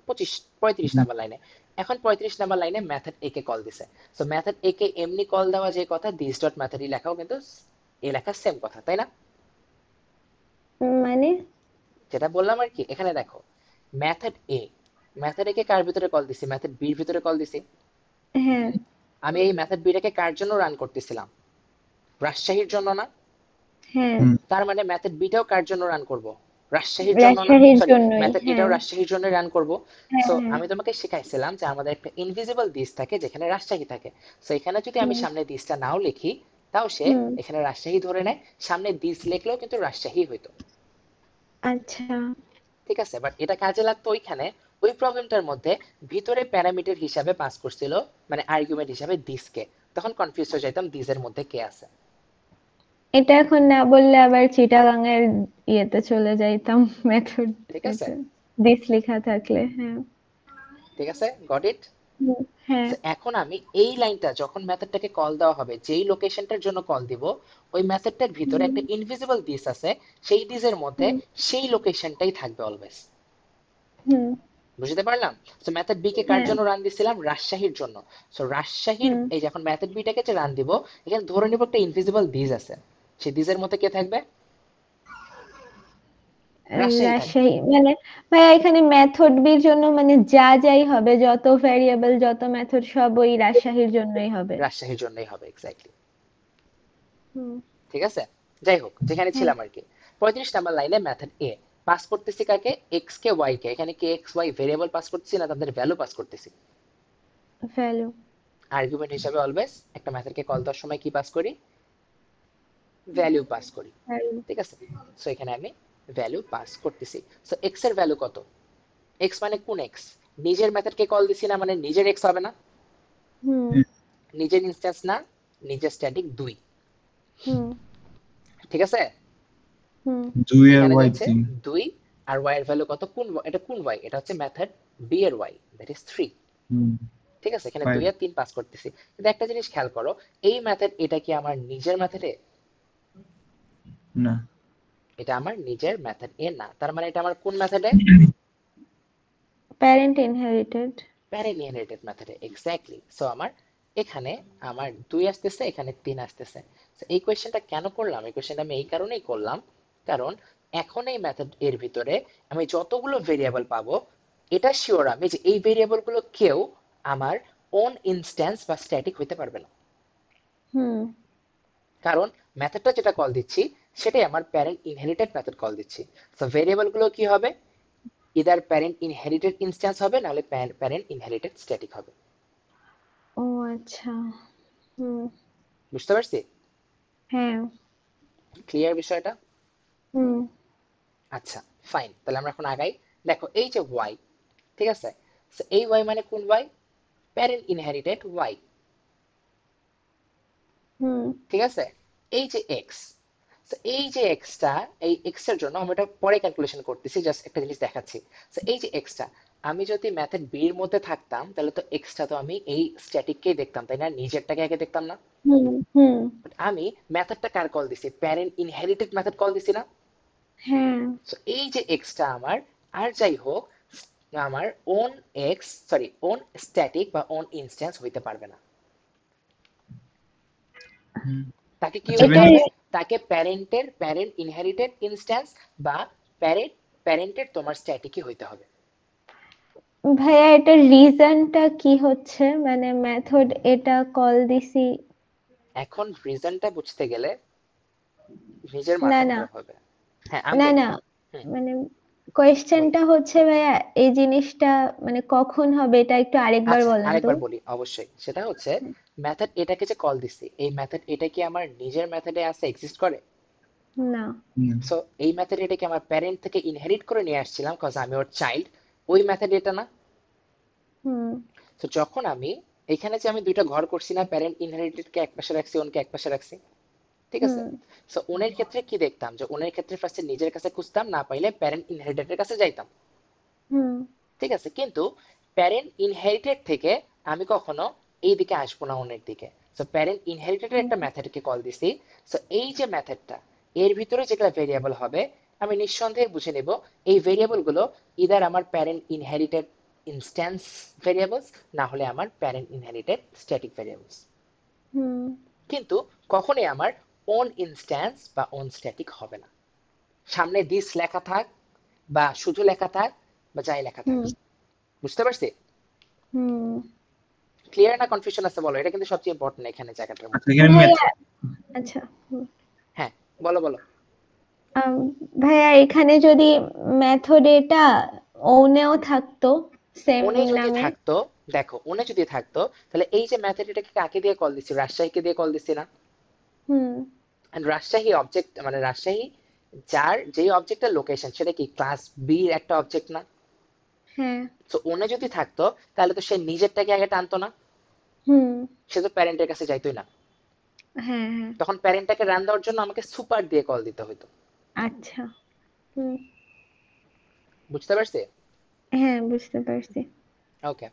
35 নাম্বার লাইনে। এখন 35 নাম্বার লাইনে মেথড a কে কল দিছে। সো মেথড a কে এমনি কল দেওয়া যে কথা, দিস ডট মেথড ই লেখাও কিন্তু এই লেখা সেম কথা, তাই না? মানে যেটা বললাম আর কি। এখানে দেখো মেথড a, মেথড a কে কার ভিতরে কল দিছি? মেথড b এর ভিতরে কল দিছি। হ্যাঁ আমি এই মেথড বিটাকে কার জন্য রান করতেছিলাম? রাজশাহীর জন্য না? হ্যাঁ তার মানে মেথড বিটাও কার জন্য রান করব? রাজশাহীর জন্য না? রাজশাহীর সরি, জন্যই মেথড হ্যাঁ এটাও রাজশাহীর জন্য রান করব। হ্যাঁ সো হ্যাঁ আমি তোমাকে শিখাইছিলাম যে আমাদের একটা ইনভিজিবল দিস থাকে যেখানে রাজশাহী থাকে। সো এখানে যদি আমি হুম সামনে দিসটা নাও লিখি, তাও সে হুম এখানে রাজশাহী ধরে নেয়, সামনে দিস লিখলেও কিন্তু রাজশাহী হইতো, আচ্ছা ঠিক আছে? বাট এটা কাজে লাগতো ওইখানে, ওই প্রবলেমটার মধ্যে ভিতরে প্যারামিটার হিসাবে পাস করছিল, মানে আর্গুমেন্ট হিসাবে দিসকে। তখন কনফিউজ হয়ে যাইতাম দিসের মধ্যে কে আছে। এটা এখন না বললে আবার চিটাগাং এর ইয়েতে চলে যাইতাম মেথড ঠিক আছে, দিস লেখা থাকলে হ্যাঁ ঠিক আছে, গট ইট? হ্যাঁ। So, এখন আমি এই লাইনটা যখন মেথডটাকে কল দেওয়া হবে, যেই লোকেশনটার জন্য কল দিব, ওই মেথডটার ভিতরে হুম একটা ইনভিজিবল দিস আছে, সেই দিসের মধ্যে হুম সেই লোকেশনটাই থাকবে অলওয়েজ। হুম বুঝতে পারলাম? সো মেথড বি কে কার হ্যাঁ। জন্য রান দিছিলাম? রাজশাহীর জন্য। সো রাজশাহীর হুম এই যখন মেথড বিটাকে যে রান দিব, এখানে ধরে নিব একটা ইনভিজিবল দিস আছে, সেই দিসের মধ্যে কে থাকবে? রাজশাহী থাকবে। রাজশাহী মানে ভাইয়া এখানে মেথড বির জন্য মানে যা যাই হবে, যত ভ্যারিয়েবল যত মেথড সব ওই রাজশাহীর জন্যই হবে। রাজশাহীর জন্যই হবে, এক্স্যাক্টলি। হুম ঠিক আছে, যাই হোক, যেখানে হ্যাঁ। ছিলাম আর কি। 35 নাম্বার লাইনে মেথড এ পাস করতেছি কাকে? এক্স কে ওয়াই কে। এখানে কি এক্স ওয়াই ভেরিয়েবল পাস করতেছি না তাদের ভ্যালু পাস করতেছি? ভ্যালু। আর্গুমেন্ট হিসাবে অলওয়েজ একটা মেথডকে কল দেওয়ার সময় কি পাস করি? ভ্যালু পাস করি। ভ্যালু। ঠিক আছে, সো এখানে আমি ভ্যালু পাস করতেছি। সো এক্স এর ভ্যালু কত? এক্স মানে কোন এক্স? নিজের মেথডকে কল দিছি না, মানে নিজের এক্স হবে না? হুম নিজের ইনস্ট্যান্স না, নিজের স্ট্যাটিক 2। হুম ঠিক আছে, হুম 2 আর এখানে y যাচ্ছে 3। 2, আর y এর ভ্যালু কত? কোন এটা কোন y? এটা হচ্ছে মেথড বি এর y, দ্যাট ইজ 3। হুম ঠিক আছে, এখানে 2 5। আর 3 পাস করতেছি। কিন্তু একটা জিনিস খেয়াল করো, এই মেথড এটা কি আমার নিজের মেথডে? না। এটা আমার নিজের মেথড এ না, তার মানে এটা আমার কোন মেথডে? Parent inherited. প্যারেন্ট ইনহেরিটেড মেথডে, এক্স্যাক্টলি। সো আমার এখানে আমার 2 আসতেছে, এখানে 3 আসতেছে। So, এই কোয়েশ্চেনটা কেন করলাম? এই কোয়েশ্চেনটা আমি এই কারণেই করলাম, কারণ এখন এই মেথড এর ভিতরে আমি যতগুলো ভেরিয়েবল পাবো, এটা শিওর আমি যে এই ভেরিয়েবল গুলো কেউ আমার ওন ইনস্ট্যান্স বা স্ট্যাটিক হইতে পারবে না। হুম কারণ মেথডটা যেটা কল দিচ্ছি সেটাই আমার প্যারেন্ট ইনহেরিটেড মেথড কল দিচ্ছি। সো ভেরিয়েবল গুলো কি হবে? ইদার প্যারেন্ট ইনহেরিটেড ইনস্ট্যান্স হবে, নাহলে প্যারেন্ট ইনহেরিটেড স্ট্যাটিক হবে। ও আচ্ছা। হুম বুঝতে পারছি? হ্যাঁ। ক্লিয়ার বিষয়টা? হুম আচ্ছা, ফাইন, তাহলে আমরা এখন আগাই। দেখো এই যে ওয়াই, ঠিক আছে, So, এই ওয়াই মানে কোন ওয়াই? Parent inherited y. হুম ঠিক আছে, এই যে এক্স, এই যে এক্সটা, এই এক্স এর জন্য আমি এটা পরে ক্যালকুলেশন করতেছি, জাস্ট একটা জিনিস দেখাচ্ছি। এই যে এক্সটা, আমি যদি মেথড বি এর মধ্যে থাকতাম তাহলে তো এক্সটা তো আমি এই স্ট্যাটিককেই দেখতাম, তাই না? নিজেরটাকে আগে দেখতাম না। হুম হুম বাট আমি মেথডটা কার কল দিছি? প্যারেন্ট ইনহেরিটেড মেথড কল দিছি না? হ্যাঁ। এই যে এক্সটা আমার, আর যাই হোক, আমার own X, sorry, own static বা ওন ইনস্ট্যান্স হইতে পারবে না। হুম। তাকে কি আচ্ছা হইতে ভাই, হবে? তাকে প্যারেন্ট ইনহেরিটেড ইনস্ট্যান্স বা প্যারেন্টের তোমার স্ট্যাটিকই হইতে হবে। ভাইয়া এটার রিজনটা কি হচ্ছে, মানে মেথড এটা কল দিছি? এখন রিজনটা বুঝতে গেলে নিজের না মাথা না খারাপ হবে। হ্যাঁ, আমি না বলি। না হুম, মানে বলো। কোয়েশ্চেনটা হচ্ছে ভাইয়া এই জিনিসটা মানে কখন হবে এটা একটু আরেকবার আচ্ছা, বলেন তো। আরেকবার বলি, অবশ্যই। সেটা হচ্ছে মেথড এটাকে যে কল দিছি, এই মেথড এটা কি আমার নিজের মেথডে আছে, এক্সিস্ট করে? না। সো এই মেথড এটাকে আমার প্যারেন্ট থেকে ইনহেরিট করে নিয়ে আসছিলাম, কজ আমি ওর চাইল্ড। ওই মেথড এটা না। হুম তো যখন আমি এখানে যে আমি দুইটা ঘর করছি না, প্যারেন্ট ইনহেরিটেড কে এক পাশে রাখছি, ওনকে এক পাশে রাখছি, ঠিক আছে? হুম সো ওনের ক্ষেত্রে কি দেখতাম, যে ওনের ক্ষেত্রে ফার্স্টে নিজের কাছে খুঁজতাম, না পাইলে প্যারেন্ট ইনহেরিটেডের কাছে যাইতাম। হুম ঠিক আছে, কিন্তু প্যারেন্ট ইনহেরিটেড থেকে আমি কখনো এই দিকে আসবো না, ওনের দিকে। সো প্যারেন্ট ইনহেরিটেডের হুম একটা মেথডকে কল দিছি। সো এই যে মেথডটা, এর ভিতরে যেগুলো ভেরিয়েবল হবে, আমি নিঃসন্দেহে বুঝে নেব এই ভেরিয়েবল গুলো ইদার আমার প্যারেন্ট ইনহেরিটেড ইনস্ট্যান্স ভেরিয়েবলস, না হলে আমার প্যারেন্ট ইনহেরিটেড স্ট্যাটিক ভেরিয়েবলস। হুম কিন্তু কখনোই আমার ওন ইনস্ট্যান্স বা ওন স্ট্যাটিক হবে না, সামনে দিস লেখা থাক বা শুধু লেখা থাক বা যাই লেখা থাক। হুম বুঝতে পারছি? হুম ক্লিয়ার না কনফিউশন আছে বলো? এটা কিন্তু সবচেয়ে ইম্পর্টেন্ট এখানে জায়গাটার আচ্ছা মধ্যে। এখানে ভাইয়া আচ্ছা। হুম। হ্যাঁ, বলো বলো। আম, ভাইয়া এখানে যদি মেথড এটা ওনেও থাকতো সেম ওনে যদি নামে। থাকতো, দেখো ওনে যদি থাকতো, তাহলে এই যে মেথড এটাকে কাকে দিয়ে কল দিচ্ছি? রাজশাহীকে দিয়ে কল দিচ্ছি না? হুম এন্ড রাজশাহী অবজেক্ট মানে রাজশাহী, যার যেই অবজেক্টের লোকেশন সেটা কি ক্লাস বি এর একটা অবজেক্ট না? হ্যাঁ। তো ওনে যদি থাকতো তাহলে তো সে নিজেরটাকে আগে টানতো না, হুম সে তো প্যারেন্টের কাছে যাইতোই না। হ্যাঁ হ্যাঁ। তখন প্যারেন্টটাকে রান দেওয়ার জন্য আমাকে সুপার দিয়ে কল দিতে হতো। আচ্ছা। হুম। বুঝতে পারছি? হ্যাঁ বুঝতে পারছি। ওকে,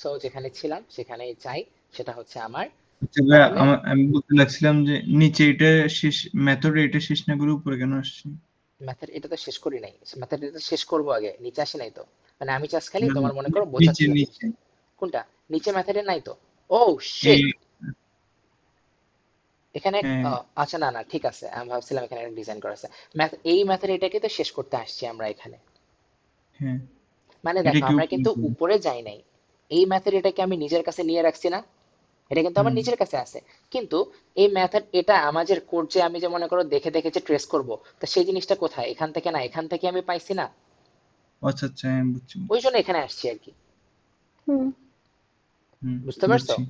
সো যেখানে ছিলাম সেখানেই যাই, সেটা হচ্ছে আমার। আচ্ছা ভাইয়া, তাহলে আমি বলতে লাগছিলাম যে নিচে এটা শেষ, মেথড এটা শেষ না করে উপরে কেন আসছে? ম্যাথের এটা তো শেষ করি নাই, ম্যাথের এটা শেষ করবো আগে, নিচে আসি নাই তো। মানে আমি জাস্ট খালি না, তোমার মনে করো নিচে বোঝাচ্ছিলাম নিচে জিনিসটা। কোনটা? নিচে ম্যাথেডে নাই তো। ও এই, শিট, এখানে হ্যাঁ আচ্ছা না না ঠিক আছে, আমি ভাবছিলাম এখানে ডিজাইন করা আছে। ম্যাথ, এই ম্যাথের এটাকে তো শেষ করতে আসছি আমরা এখানে। হ্যাঁ, মানে এটা দেখো কি আমরা উপরে কিন্তু করবো? উপরে যাই নাই, এই ম্যাথের এটাকে আমি নিজের কাছে নিয়ে রাখছি না, এটা কিন্তু আমার হুম, নিজের কাছে আছে। কিন্তু এই মেথড, এটা আমাদের কোড যে আমি যে মনে করো দেখে দেখে যে ট্রেস করব, তা সেই জিনিসটা কোথায়? এখান থেকে না, এখান থেকে আমি পাইছি না, আচ্ছা আচ্ছা, হ্যাঁ বুঝছি ওই বুঝছি। জন্য এখানে আসছি আর কি। হুম হুম, বুঝতে পারছো? বুঝছি।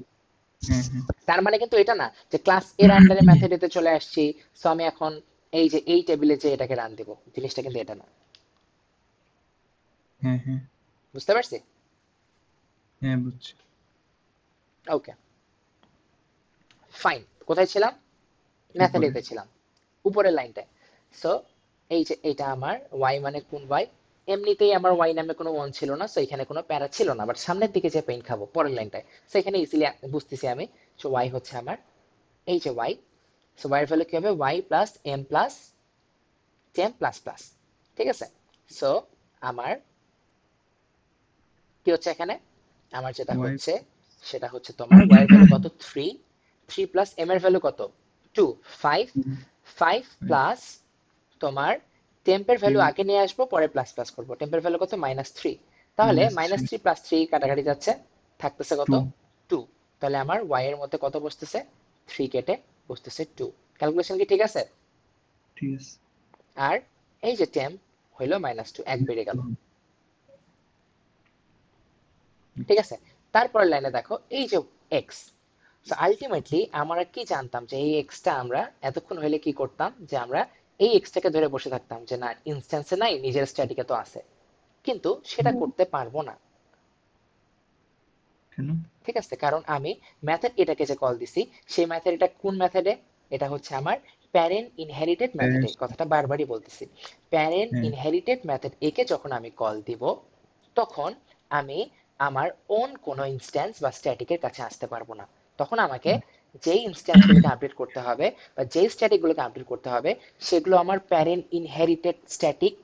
হ্যাঁ হ্যাঁ তার মানে কিন্তু এটা না যে ক্লাস এর আন্ডারে মেথড এতে চলে আসছি, সো আমি এখন এই যে এই টেবিলে যে এটাকে রান দেব, জিনিসটা কিন্তু এটা না। হ্যাঁ হ্যাঁ বুঝতে পারছি? হ্যাঁ বুঝছি। ওকে ফাইন, কোথায় ছিলাম? মেথড উপরে। এতে ছিলাম, উপরের লাইনটায়। সো এই যে এটা আমার ওয়াই মানে কোন ওয়াই, এমনিতেই আমার ওয়াই নামে কোনো ওয়ান ছিল না, সো এখানে কোনো প্যারা ছিল না, বাট সামনের দিকে যে পেইন খাবো পরের লাইনটায়, সো এখানে ইজিলি বুঝতেছি আমি। সো ওয়াই হচ্ছে আমার এই যে ওয়াই, সো ওয়াই এর ভ্যালু কি হবে? Y plus M plus ten plus plus, ঠিক আছে? সো আমার কি হচ্ছে এখানে? আমার যেটা ওয়াই। হচ্ছে সেটা হচ্ছে তোমার ওয়াই এর ভ্যালু কত? 3, 3 প্লাস এম এর ভ্যালু কত? 2, 5, 5 প্লাস তোমার টেম্পের ভ্যালু আগে নিয়ে আসবো, পরে প্লাস প্লাস করবো। টেম্পের ভ্যালু কত? -3। তাহলে -3 -3 প্লাস 3 কাটাকাটি যাচ্ছে, থাকতেছে কত? 2। 2। তাহলে আমার ওয়াই এর মধ্যে কত বসতেছে? 3 কেটে বসতেছে 2। ক্যালকুলেশন কি ঠিক আছে? ঠিক আছে। আর এই যে টেম্প হইলো -2, এক বেড়ে গেল, ঠিক আছে? তারপরের লাইনে দেখো এই যে এক্স, আলটিমেটলি আমরা কি জানতাম যে এই এক্সটা আমরা এতক্ষণ হইলে কি করতাম, যে আমরা এই এক্সটাকে ধরে বসে থাকতাম যে না ইনস্ট্যান্সে নাই, নিজের স্ট্যাটিকে তো আছে, কিন্তু সেটা হুম করতে পারবো না। কেন? ঠিক আছে, কারণ আমি মেথড এটাকে যে কল দিছি, সেই মেথড এটা কোন মেথডে? এটা হচ্ছে আমার প্যারেন্ট ইনহেরিটেড মেথডে, প্যারেন্টস। কথাটা বারবারই বলতেছি। প্যারেন্ট হ্যাঁ ইনহেরিটেড মেথড একে যখন আমি কল দিব, তখন আমি আমার ওন কোনো ইনস্ট্যান্স বা স্ট্যাটিকের কাছে আসতে পারবো না। তখন আমাকে যেই ইনস্ট্যান্সগুলোকে আপডেট করতে হবে বা যেই স্ট্যাটিকগুলোকে আপডেট করতে হবে, সেগুলো আমার প্যারেন্ট ইনহেরিটেড স্ট্যাটিক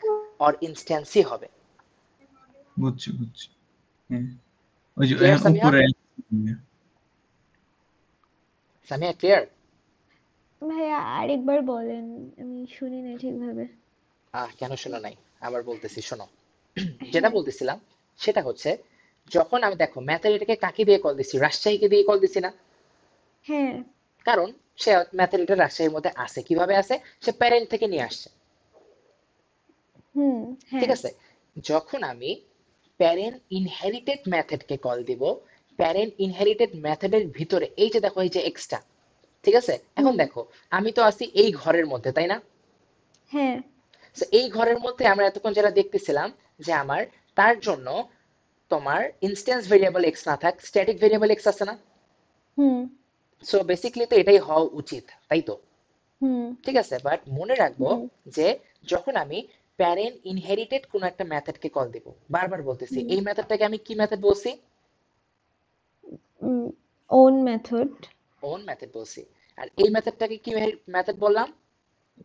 অর ইনস্ট্যান্সই হবে। বুঝছি বুঝছি। হ্যাঁ, ওই যে ক্লিয়ার সামিয়া? উপরে। সামিয়া ক্লিয়ার? ভাইয়া আরেকবার বলেন, আমি শুনি না ঠিকভাবে। কেন শোনো নাই? আবার বলতেছি, শোনো। যেটা হ্যাঁ বলতেছিলাম সেটা হচ্ছে, যখন আমি দেখো ম্যাথের এটাকে কাকে দিয়ে কল দিছি? রাজশাহীকে দিয়ে কল দিছি না? হ্যাঁ কারণ সে ম্যাথের এটা রাজশাহীর মধ্যে আছে, কিভাবে আছে? সে প্যারেন্ট থেকে নিয়ে আসছে, হুম ঠিক হ্যাঁ আছে? যখন আমি প্যারেন্ট ইনহেরিটেড মেথডকে কল দিব, প্যারেন্ট ইনহেরিটেড মেথডের ভিতরে এই যে দেখো এই যে এক্সটা, ঠিক আছে? এখন হুম দেখো আমি তো আছি এই ঘরের মধ্যে, তাই না? হ্যাঁ So, এই ঘরের মধ্যে আমরা এতক্ষণ যেটা দেখতেছিলাম যে আমার, তার জন্য তোমার ইনস্ট্যান্স ভেরিয়েবল এক্স না থাক, স্ট্যাটিক ভেরিয়েবল এক্স আছে না? হুম সো বেসিক্যালি তো এটাই হওয়া উচিত, তাই তো? হুম ঠিক আছে, বাট মনে রাখবো হুম যে যখন আমি প্যারেন্ট ইনহেরিটেড কোন একটা মেথডকে কল দিব, বারবার বলতেছি হুম এই মেথডটাকে আমি কি মেথড বলছি? ওন মেথড, ওন মেথড বলছি। আর এই মেথডটাকে কি মেথড বললাম?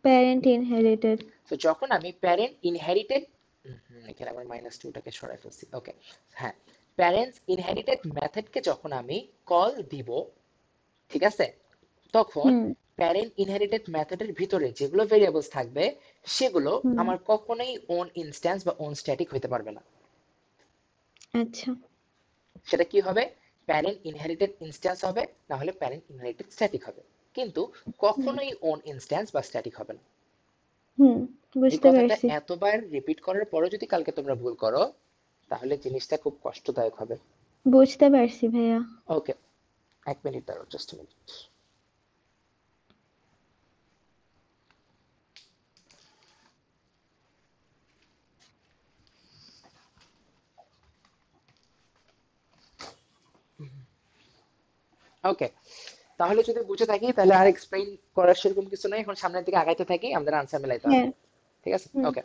Parent inherited. তো যখন আমি প্যারেন্ট ইনহেরিটেড, এখানে আবার -2টাকে সরাই ফেলছি, ওকে, হ্যাঁ, প্যারেন্টস ইনহেরিটেড মেথডকে যখন আমি কল দিব, ঠিক আছে, তখন হুম প্যারেন্ট ইনহেরিটেড মেথডের ভিতরে যেগুলো ভেরিয়েবলস থাকবে, সেগুলো হুম আমার কখনোই ওন ইনস্ট্যান্স বা ওন স্ট্যাটিক হতে পারবে না। আচ্ছা সেটা কি হবে? প্যারেন্ট ইনহেরিটেড ইনস্ট্যান্স হবে, না হলে প্যারেন্ট ইনহেরিটেড স্ট্যাটিক হবে, কিন্তু হুম কখনোই ওন ইনস্ট্যান্স বা স্ট্যাটিক হবে না। হুম এই বুঝতে কথাটা পারছি। এতবার রিপিট করার পরও যদি কালকে তোমরা ভুল করো, তাহলে জিনিসটা খুব কষ্টদায়ক হবে। বুঝতে পারছি ভাইয়া। ওকে, 1 মিনিট দাঁড়াও, জাস্ট মিনিট। ওকে, তাহলে যদি বুঝে থাকি তাহলে আর এক্সপ্লেইন করার সেরকম কিছু নাই, এখন সামনের দিকে আগাইতে থাকি, আমাদের আনসার মিলাইতে হবে, হ্যাঁ ঠিক আছে? হুম ওকে,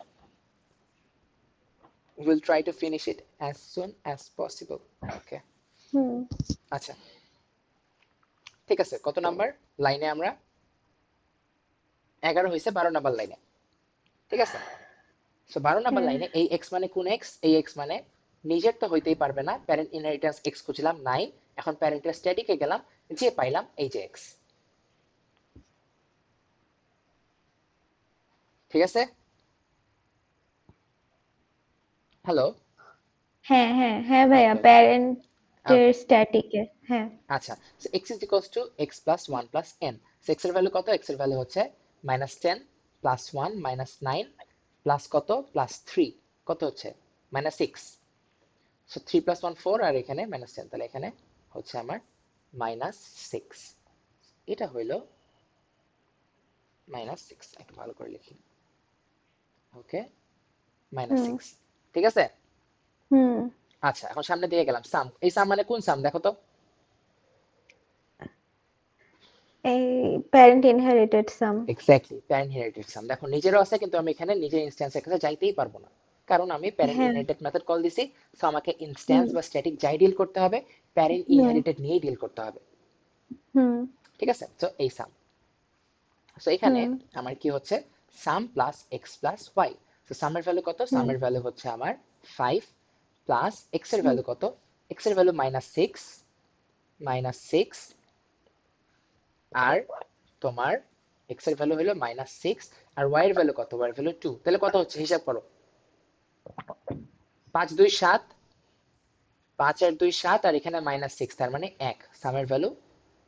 we'll try to finish it as soon as possible. Okay. হুম আচ্ছা ঠিক আছে, কত নাম্বার লাইনে আমরা? 11 হয়েছে 12 নাম্বার লাইনে, ঠিক আছে। সো 12 নাম্বার হ্যাঁ লাইনে এই এক্স মানে কোন এক্স? এই এক্স মানে নিজের তো হইতেই পারবে না, প্যারেন্ট ইনহেরিটেন্স এক্স খুঁজলাম নাই, এখন প্যারেন্টের স্ট্যাটিকে গেলাম, যে পাইলাম এই যে এক্স, ঠিক আছে। হ্যালো, হ্যাঁ হ্যাঁ হ্যাঁ ভাইয়া, ওকে ওকে প্যারেন্টের ওকে স্ট্যাটিকে, হ্যাঁ। আচ্ছা, so x is equals two x plus 1 plus n। So x এর ভ্যালু কত? x এর ভ্যালু হচ্ছে -10 প্লাস 1 -9 প্লাস কত প্লাস 3 কত হচ্ছে -6। সো 3 প্লাস 1 4 আর এখানে -10, তাহলে এখানে হচ্ছে আমার -6। এটা হইলো -6, একটু ভালো করে লিখি, ওকে হুম -6, ঠিক আছে। হুম আচ্ছা এখন সামনে দিয়ে গেলাম সাম, এই সাম মানে কোন সাম দেখো তো? এই প্যারেন্ট ইনহেরিটেড সাম। এক্স্যাক্টলি, প্যারেন্ট ইনহেরিটেড সাম। দেখো নিজেরও আছে, কিন্তু আমি এখানে নিজের ইনস্ট্যান্সের কাছে যাইতেই পারবো না, কারণ আমি প্যারেন্ট হ্যাঁ ইনহেরিটেড মেথড কল দিছি। সো আমাকে হুম ইনস্ট্যান্স বা স্ট্যাটিক যাই ডিল করতে হবে, প্যারেন্ট হুম ইনহেরিটেড নিয়েই ডিল করতে হবে, হুম ঠিক আছে। সো এই সাম, সো এখানে হুম আমার কি হচ্ছে sum plus x plus y. So সামের ভ্যালু কত? হুম সামের ভ্যালু হচ্ছে আমার 5 প্লাস এক্স এর হুম ভ্যালু কত? এক্স এর ভ্যালু -6 আর তোমার এক্স এর ভ্যালু হলো -6 আর ওয়াই এর ভ্যালু কত? ওয়াই এর ভ্যালু 2, তাহলে কত হচ্ছে হিসাব করো। 5 2 7, 5 আর 2 7 আর এখানে -6, তার মানে 1। সামের ভ্যালু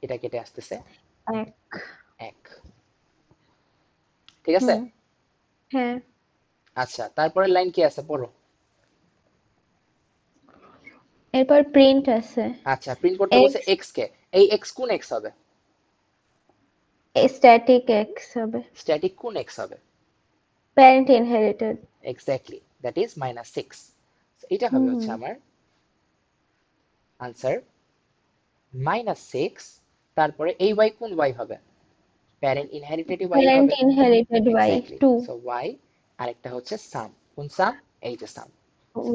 এটা কেটে আসতেছে এক 1, ঠিক আছে। হুম হ্যাঁ। আচ্ছা তারপরের লাইন কি আছে পড়ো। এরপর প্রিন্ট আছে। আচ্ছা প্রিন্ট করতে বলছে এক্স এক্স কে, এই এক্স কোন এক্স হবে? স্ট্যাটিক এক্স হবে, স্ট্যাটিক কোন এক্স হবে? Parent inherited. Exactly, that is -6। এটা হবে হুম হচ্ছে হুম আমার আনসার -6। তারপরে এই ওয়াই কোন ওয়াই হবে? প্যারেন্ট ইনহেরিটেড ওয়াই প্যারেন্ট হবে, inherited by exactly. 2 so Y, আরেকটা হচ্ছে সাম, কোন সাম? এই যে সাম।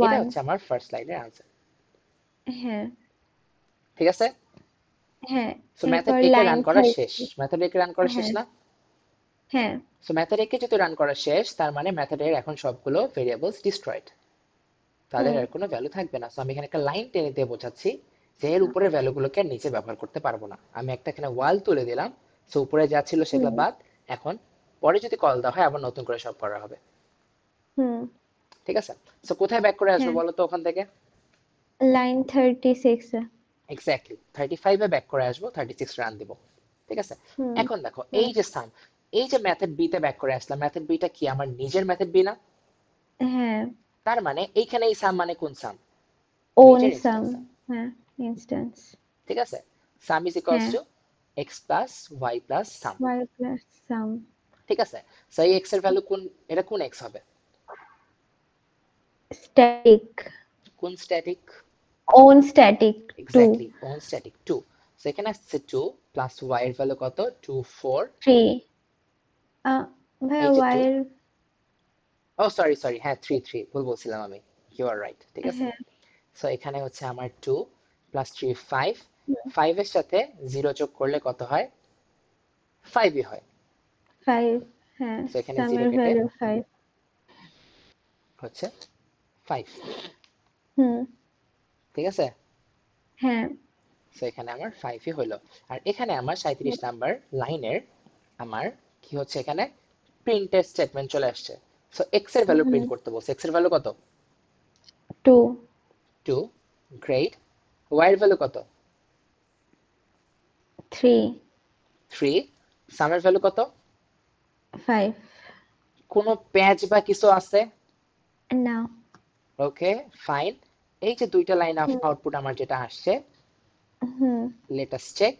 এটা 1। হচ্ছে আমার ফার্স্ট লাইনের আনসার, হ্যাঁ ঠিক আছে। হ্যাঁ। সো মেথড এরপর এ কে লাইন রান করা শেষ, 30। মেথড এ কে রান করা শেষ হ্যাঁ না? হ্যাঁ সো মেথড এ কে যদি রান করা শেষ, তার মানে মেথডের এখন সবগুলো ভেরিয়েবলস ডিস্ট্রয়েড, তাদের হুম আর কোনো ভ্যালু থাকবে না। সো আমি এখানে একটা লাইন টেনে দিয়ে বোঝাচ্ছি যে এর উপরের ভ্যালুগুলোকে আর নিচে ব্যবহার করতে পারবো না। আমি একটা এখানে ওয়াল তুলে দিলাম, সো উপরে যা ছিল সেগুলো হুম বাদ, এখন পরে যদি কল দেওয়া হয় আবার নতুন করে সব করা হবে, হুম ঠিক আছে। সো কোথায় ব্যাক করে আসবো হ্যাঁ। বলো তো ওখান থেকে? লাইন 36 এ। এক্স্যাক্টলি 35 এ ব্যাক করে আসবো, 36 রান দিব, ঠিক আছে। হুম এখন দেখো হুম এই যে সাম, এই যে মেথড বি তে ব্যাক করে আসলাম, মেথড বি টা কি আমার নিজের মেথড বি না? হ্যাঁ, তার মানে এইখানে এই সাম মানে কোন সাম? ওন নিজের সাম। ইনস্ট্যান্স সাম, হ্যাঁ, ইনস্ট্যান্স। ঠিক আছে। সাম ইজ ইকুয়ালস হ্যাঁ, to x plus y plus sum, y plus sum. ঠিক আছে। সো এই এক্স এর ভ্যালু কোন, এটা কোন এক্স হবে? স্ট্যাটিক, কোন static? Own static 2 exactly on static 2। So এখানে আসছে 2 প্লাস ওয়াই এর ভ্যালু কত? 2 4, 3। ভাই এই যে ওয়াই 2, এর। ও সরি সরি, হ্যাঁ 3 3 ভুল বলছিলাম আমি, ইউ আর রাইট, ঠিক আছে। হ্যাঁ সো এখানে হচ্ছে আমার 2 প্লাস 3 5, 5 এর সাথে 0 যোগ করলে কত হয়? 5 ই হয়। 5। হ্যাঁ, সো এখানে 0 সামের কেটে ভ্যালু 5। হচ্ছে 5, হুম ঠিক আছে। হ্যাঁ সো এখানে আমার 5 ই হলো। আর এখানে আমার 37 নাম্বার লাইনের আমার কি হচ্ছে, এখানে প্রিন্টের স্টেটমেন্ট চলে আসছে। সো এক্স এর ভ্যালু প্রিন্ট করতে বলছে, এক্স এর ভ্যালু কত? 2 2, গ্রেট। ওয়াই এর ভ্যালু কত? 3 3, সামের ভ্যালু কত? 5। কোনো প্যাচ বা কিছু আছে? না। Okay fine. এই যে দুইটা লাইন অফ হুম আউটপুট আমার যেটা আসছে, হুম লেট আস চেক।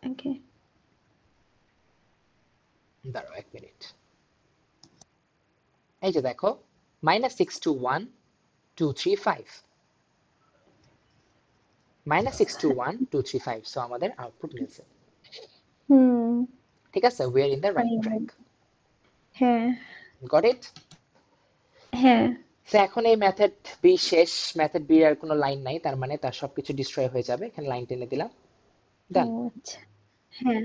ওকে। দাঁড়াও 1 মিনিট। এই যে দেখো -6 to 1 2 3 5, -6 to 1 2 3 5। সো আমাদের আউটপুট মিলছে, হুম ঠিক আছে। We are in the right fine. Track, হ্যাঁ গট ইট। হ্যাঁ তো এখন এই মেথড বি শেষ, মেথড বি আর কোনো লাইন নাই, তার মানে তার সবকিছু ডিস্ট্রয় হয়ে যাবে। এখানে লাইন টেনে দিলাম, ও ডান। আচ্ছা, হ্যাঁ।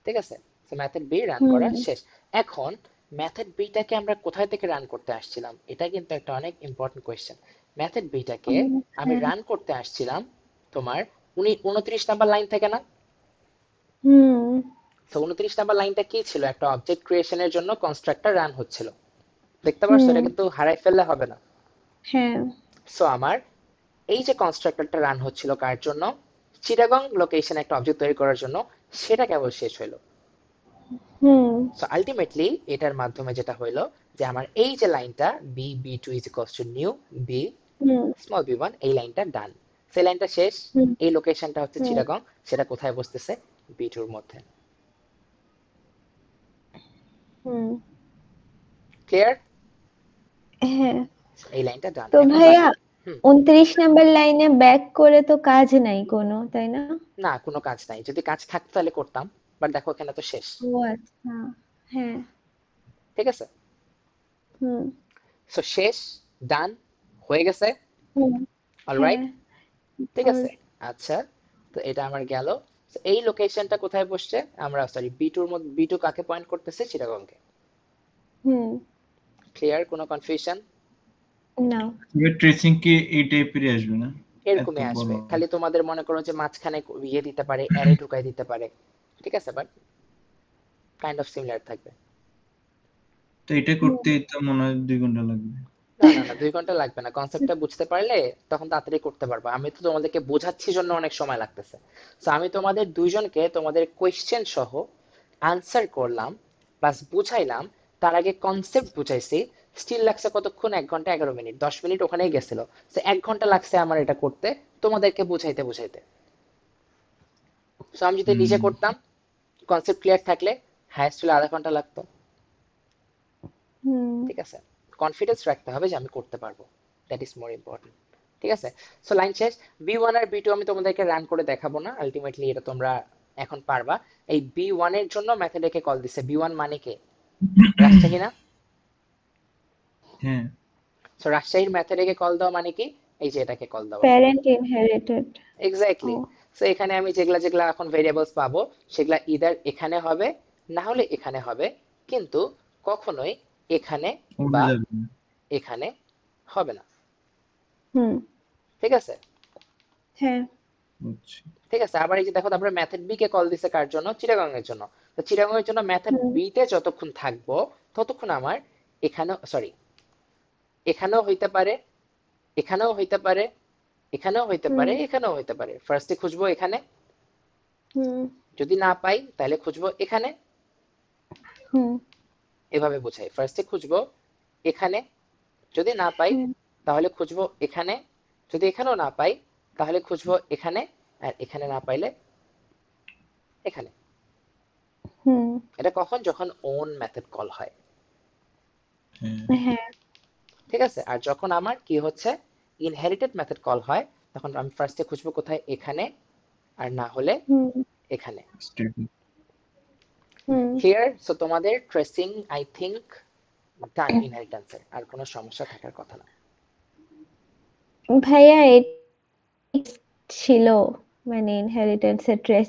ঠিক আছে, তো মেথড বি রান করা হুম শেষ। এখন মেথড বিটাকে আমরা কোথায় থেকে রান করতে আসছিলাম, এটা কিন্তু একটা অনেক ইম্পর্টেন্ট কোয়েশ্চেন। মেথড বিটাকে আমি হ্যাঁ। রান করতে আসছিলাম তোমার 29 নাম্বার লাইন থেকে না? হুম তো 29 নাম্বার লাইনটা কি ছিল, একটা অবজেক্ট ক্রিয়েশনের জন্য কনস্ট্রাক্টর রান হচ্ছিল, দেখতে পারছো? হুম এটা কিন্তু হারাই ফেললে হবে না। হ্যাঁ। সো আমার এই যে কনস্ট্রাক্টরটা রান হচ্ছিল কার জন্য, চিটাগং লোকেশন একটা অবজেক্ট তৈরি করার জন্য, সেটা কেবল শেষ হলো। হুম সো আলটিমেটলি এটার মাধ্যমে যেটা হইলো যে আমার এই যে লাইনটা B B two is equals to new B hmm small B one, এই লাইনটা ডান, সেই লাইনটা শেষ। হুম এই লোকেশনটা হচ্ছে হুম চিটাগং, সেটা কোথায় বসতেছে, বি টুর মধ্যে। হুম ক্লিয়ার? হ্যাঁ। এই লাইনটা ডান। তো এখন ভাইয়া বাকি, হুম, 29 নাম্বার লাইনে ব্যাক করে তো কাজ নাই কোনো, তাই না? না কোনো কাজ নাই, যদি কাজ থাকতো তাহলে করতাম, বাট দেখো এখানে তো শেষ। ও আচ্ছা, হ্যাঁ। ঠিক আছে, হুম সো শেষ, ডান, হয়ে গেছে, হুম হ্যাঁ। অলরাইট। ঠিক ওর আছে, আচ্ছা, তো এটা আমার গেল। So, এই লোকেশনটা কোথায় বসছে, আমরা সরি বি টুর মধ্যে, বি টু কাকে পয়েন্ট করতেছে, চিটাগংকে। হুম ক্লিয়ার, কোনো কনফিউশন? না। ট্রেসিং কি এই টাইপেরই আসবে না? এত এরকমই বড়? আসবে, খালি তোমাদের মনে করো যে মাঝখানে ইয়ে দিতে পারে, অ্যারে ঢুকাই দিতে পারে, ঠিক আছে, বাট কাইন্ড অফ সিমিলার থাকবে। তো এটা হুম করতেই তো মনে হয় 2 ঘন্টা লাগবে। না না না, 2 ঘন্টা লাগবে না, কনসেপ্টটা বুঝতে পারলে তখন তাড়াতাড়ি করতে পারবা। আমি তো তোমাদেরকে বোঝাচ্ছি জন্য অনেক সময় লাগতেছে। তো আমি তোমাদের দুইজনকে তোমাদের কোয়েশ্চেন সহ আনসার করলাম, প্লাস বুঝাইলাম, তার আগে কনসেপ্ট বুঝাইছি। স্টিল লাগছে কতক্ষণ, 1 ঘন্টা 11 মিনিট, 10 মিনিট ওখানেই গেছিল। তো 1 ঘন্টা লাগছে আমার এটা করতে, তোমাদেরকে বুঝাইতে বুঝাইতে। তো আমি যদি নিজে হুম। করতাম, কনসেপ্ট ক্লিয়ার থাকলে হায়েস্ট হলে আধা ঘন্টা লাগতো। হুম ঠিক আছে, কনফিডেন্স রাখতে হবে যে আমি করতে পারবো, দ্যাট ইজ মোর ইম্পর্টেন্ট। ঠিক আছে, সো লাইন শেষ। বি ওয়ান আর বি টু আমি তোমাদেরকে রান করে দেখাবো না, আলটিমেটলি এটা তোমরা এখন পারবা। এই বি ওয়ান এর জন্য মেথডেকে কল দিছে, বি ওয়ান মানে কে, রাজশাহী না? হ্যাঁ। সো রাজশাহীর মেথডেকে কল দেওয়া মানে কি, এই যে এটাকে কল দেওয়া। Parent inherited. ও এক্স্যাক্টলি। সো এখানে আমি যেগুলা যেগুলা এখন ভেরিয়েবলস পাবো, সেগুলা ইদার এখানে হবে, না হলে এখানে হবে, কিন্তু কখনোই এখানে ওরা বা যাবে না। এখানে হবে না। হুম ঠিক আছে, হ্যাঁ। বুঝছি। ঠিক আছে। আবার এই যে দেখো, তারপরে মেথড বি কে কল দিছে কার জন্য, চিটাগং এর জন্য। তো চিটাগং এর জন্য মেথড হুম বি তে যতক্ষণ থাকবো, ততক্ষণ আমার এখানেও সরি, এখানেও হইতে পারে, এখানেও হইতে পারে, এখানেও হইতে হুম পারে, এখানেও হইতে পারে। ফার্স্টে খুঁজবো এখানে, হুম যদি না পাই তাহলে খুঁজবো এখানে। হুম এভাবে বোঝাই, ফার্স্টে খুঁজবো এখানে, যদি না পাই হুম তাহলে খুঁজবো এখানে, যদি এখানেও না পাই তাহলে খুঁজবো এখানে, আর এখানে না পাইলে এখানে। হুম এটা কখন, যখন ওন মেথড কল হয়। হ্যাঁ। হ্যাঁ। ঠিক আছে, আর যখন আমার কি হচ্ছে, ইনহেরিটেড মেথড কল হয়, তখন আমি ফার্স্টে খুঁজবো কোথায়, এখানে, আর না হলে হুম এখানে। স্ট্যাটিক। হুম ক্লিয়ার? সো তোমাদের ট্রেসিং আই থিংক ডান, ইনহেরিটেন্সের আর কোনো সমস্যা থাকার কথা না। ভাইয়া, ছিল মানে ইনহেরিটেন্স এর ট্রেস